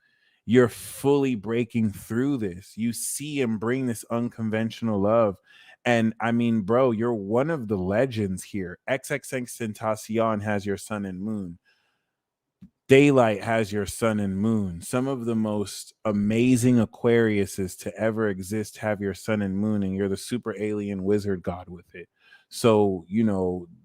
you're fully breaking through this. You see and bring this unconventional love. And I mean, bro, you're one of the legends here. XXXTentacion has your sun and moon. Daylight has your sun and moon. Some of the most amazing Aquariuses to ever exist have your sun and moon, and you're the super alien wizard god with it. So,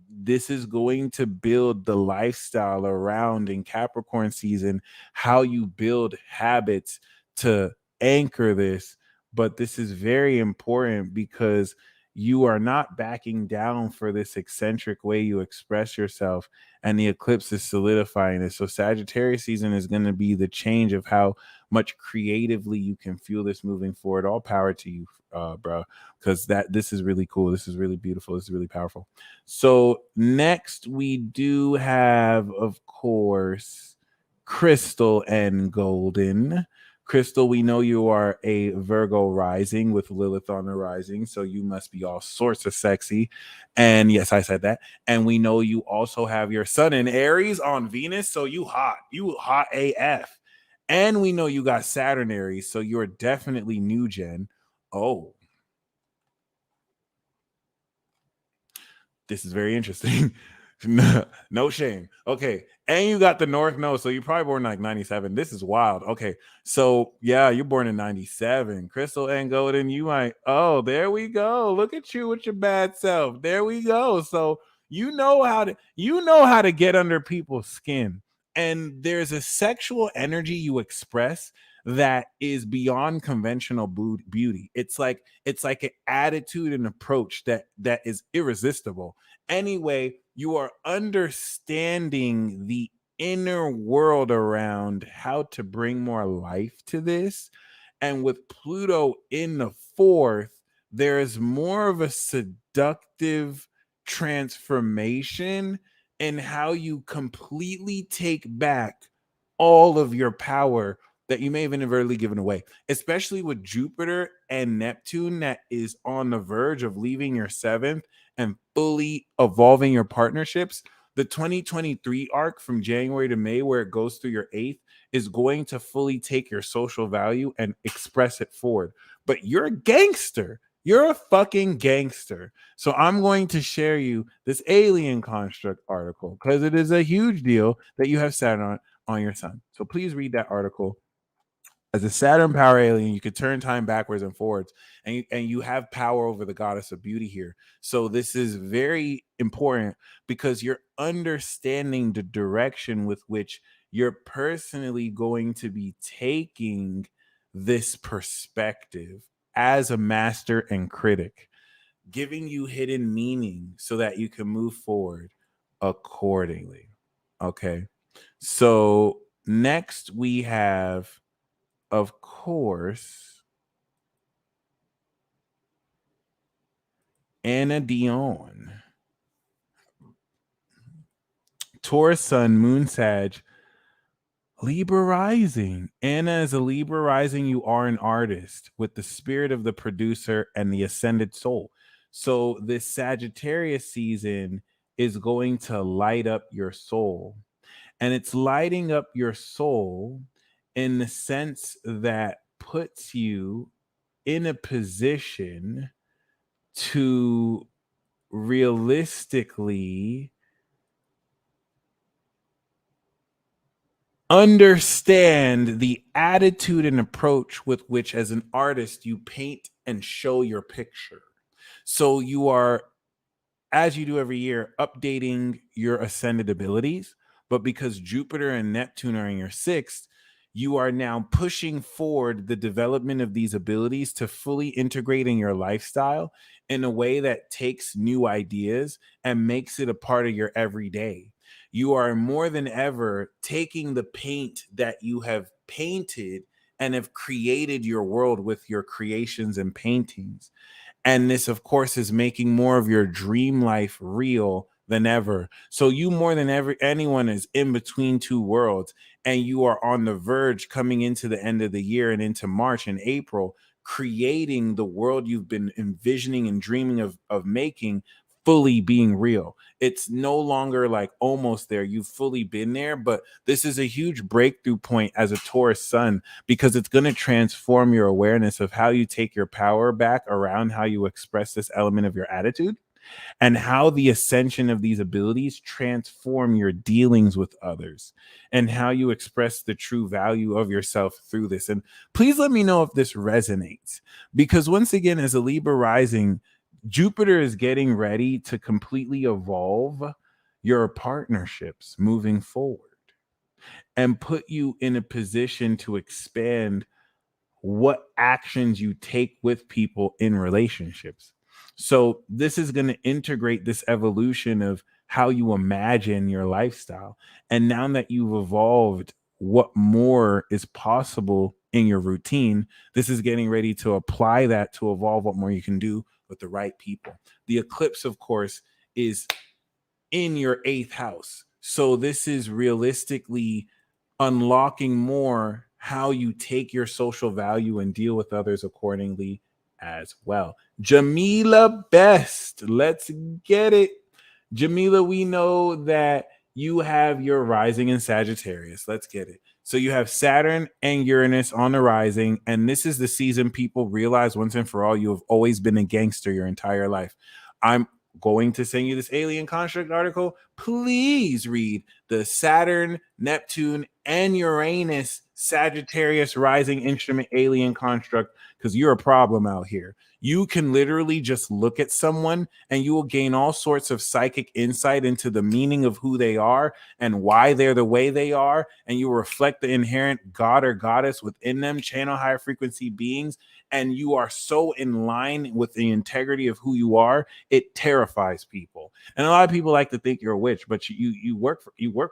this is going to build the lifestyle around in Capricorn season, how you build habits to anchor this. But this is very important because you are not backing down for this eccentric way you express yourself, and the eclipse is solidifying this. So Sagittarius season is going to be the change of how much creatively you can feel this moving forward. All power to you, bro, because this is really cool. This is really beautiful. This is really powerful. So next we do have, of course, Crystal and Golden. Crystal, we know you are a Virgo rising with Lilith on the rising, so you must be all sorts of sexy. And yes, I said that. And we know you also have your sun in Aries on Venus, so you hot AF. And we know you got Saturn Aries, so you're definitely new gen. Oh, this is very interesting. No shame. Okay. And you got the North Node. So you're probably born like 97. This is wild. Okay. So yeah, you're born in 97. Crystal and Golden, you might. Oh, there we go. Look at you with your bad self. There we go. So you know how to get under people's skin. And there's a sexual energy you express that is beyond conventional beauty. It's like an attitude and approach that is irresistible. Anyway, you are understanding the inner world around how to bring more life to this. And with Pluto in the fourth, there is more of a seductive transformation in how you completely take back all of your power that you may have inadvertently given away, especially with Jupiter and Neptune that is on the verge of leaving your seventh and fully evolving your partnerships. The 2023 arc from January to May, where it goes through your eighth, is going to fully take your social value and express it forward. But you're a gangster. You're a fucking gangster. So I'm going to share you this alien construct article because it is a huge deal that you have Saturn on your sun. So please read that article. As a Saturn power alien, you could turn time backwards and forwards, and you have power over the goddess of beauty here. So this is very important because you're understanding the direction with which you're personally going to be taking this perspective as a master and critic, giving you hidden meaning so that you can move forward accordingly. Okay. So next we have, of course, Anna Dion. Taurus Sun, Moon Sag, Libra rising. Anna, as a Libra rising, you are an artist with the spirit of the producer and the ascended soul. So this Sagittarius season is going to light up your soul. And it's lighting up your soul in the sense that puts you in a position to realistically understand the attitude and approach with which, as an artist, you paint and show your picture. So you are, as you do every year, updating your ascended abilities. But because Jupiter and Neptune are in your sixth, you are now pushing forward the development of these abilities to fully integrate in your lifestyle in a way that takes new ideas and makes it a part of your everyday. You are more than ever taking the paint that you have painted and have created your world with your creations and paintings. And this, of course, is making more of your dream life real than ever. So you, more than ever, anyone, is in between two worlds, and you are on the verge, coming into the end of the year and into March and April, creating the world you've been envisioning and dreaming of making fully being real. It's no longer like almost there. You've fully been there, but this is a huge breakthrough point as a Taurus sun, because it's going to transform your awareness of how you take your power back around how you express this element of your attitude, and how the ascension of these abilities transform your dealings with others, and how you express the true value of yourself through this. And please let me know if this resonates, because once again, as a Libra rising, Jupiter is getting ready to completely evolve your partnerships moving forward and put you in a position to expand what actions you take with people in relationships. So this is going to integrate this evolution of how you imagine your lifestyle. And now that you've evolved what more is possible in your routine, this is getting ready to apply that to evolve what more you can do with the right people. The eclipse, of course, is in your eighth house. So this is realistically unlocking more how you take your social value and deal with others accordingly as well. Jamila Best, let's get it. Jamila, we know that you have your rising in Sagittarius. Let's get it. So you have Saturn and Uranus on the rising, and this is the season people realize once and for all you have always been a gangster your entire life. I'm going to send you this alien construct article. Please read the Saturn, Neptune, and Uranus Sagittarius rising instrument alien construct, because you're a problem out here. You can literally just look at someone and you will gain all sorts of psychic insight into the meaning of who they are and why they're the way they are. And you will reflect the inherent god or goddess within them, channel higher frequency beings. And you are so in line with the integrity of who you are, it terrifies people. And a lot of people like to think you're a witch, but you work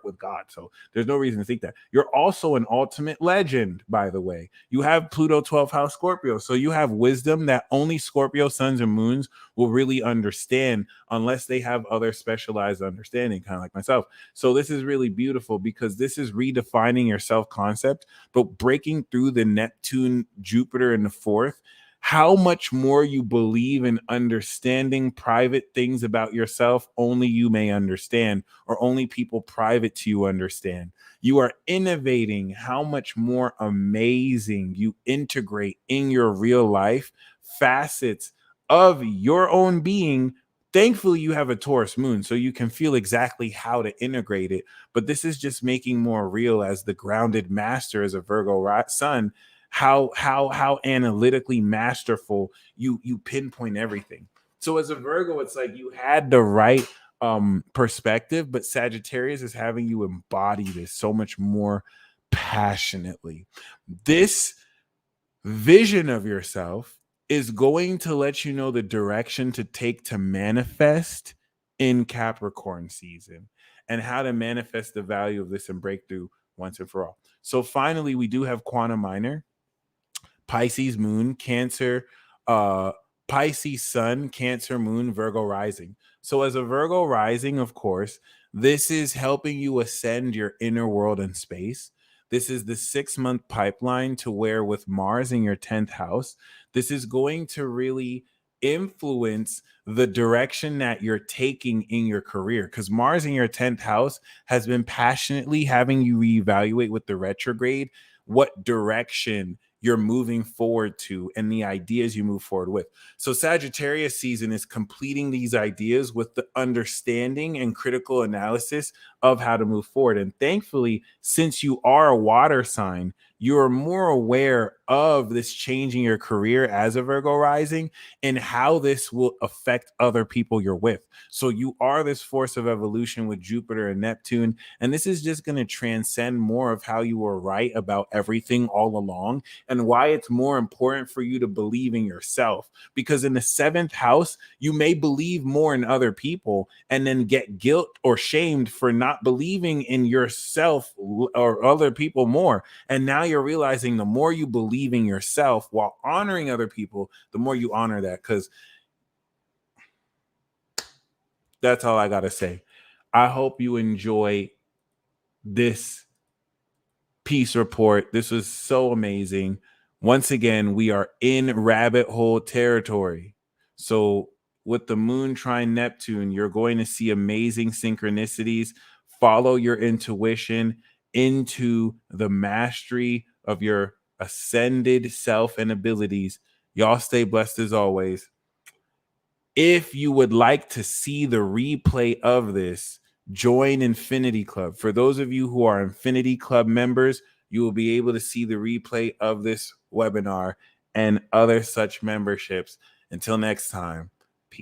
with God, so there's no reason to think that. You're also an ultimate legend, by the way. You have Pluto 12th house Scorpio, so you have wisdom that only Scorpio suns and moons will really understand, unless they have other specialized understanding, kind of like myself. So this is really beautiful, because this is redefining your self-concept, but breaking through the Neptune, Jupiter in the fourth. How much more you believe in understanding private things about yourself only you may understand, or only people private to you understand. You are innovating how much more amazing you integrate in your real life facets of your own being. Thankfully, you have a Taurus moon, so you can feel exactly how to integrate it. But this is just making more real, as the grounded master, as a Virgo sun, how analytically masterful you pinpoint everything. So as a Virgo, it's like you had the right perspective, but Sagittarius is having you embody this so much more passionately. This vision of yourself is going to let you know the direction to take to manifest in Capricorn season, and how to manifest the value of this and breakthrough once and for all. So finally, we do have Quantum Minor, Pisces moon, Cancer, Pisces sun, Cancer moon, Virgo rising. So as a Virgo rising, of course, this is helping you ascend your inner world and space. This is the 6-month pipeline to where with Mars in your 10th house, this is going to really influence the direction that you're taking in your career, because Mars in your 10th house has been passionately having you reevaluate with the retrograde what direction you're moving forward to and the ideas you move forward with. So Sagittarius season is completing these ideas with the understanding and critical analysis of how to move forward. And thankfully, since you are a water sign, you're more aware of this changing your career as a Virgo rising and how this will affect other people you're with. So you are this force of evolution with Jupiter and Neptune, and this is just going to transcend more of how you were right about everything all along and why it's more important for you to believe in yourself. Because in the 7th house, you may believe more in other people and then get guilt or shamed for not believing in yourself or other people more. And now you're realizing the more you believe in yourself while honoring other people, the more you honor that. Because that's all I got to say. I hope you enjoy this peace report. This was so amazing. Once again, we are in rabbit hole territory. So with the moon trine Neptune, you're going to see amazing synchronicities. Follow your intuition into the mastery of your ascended self and abilities. Y'all stay blessed as always. If you would like to see the replay of this, join Infinity Club. For those of you who are Infinity Club members, you will be able to see the replay of this webinar and other such memberships. Until next time.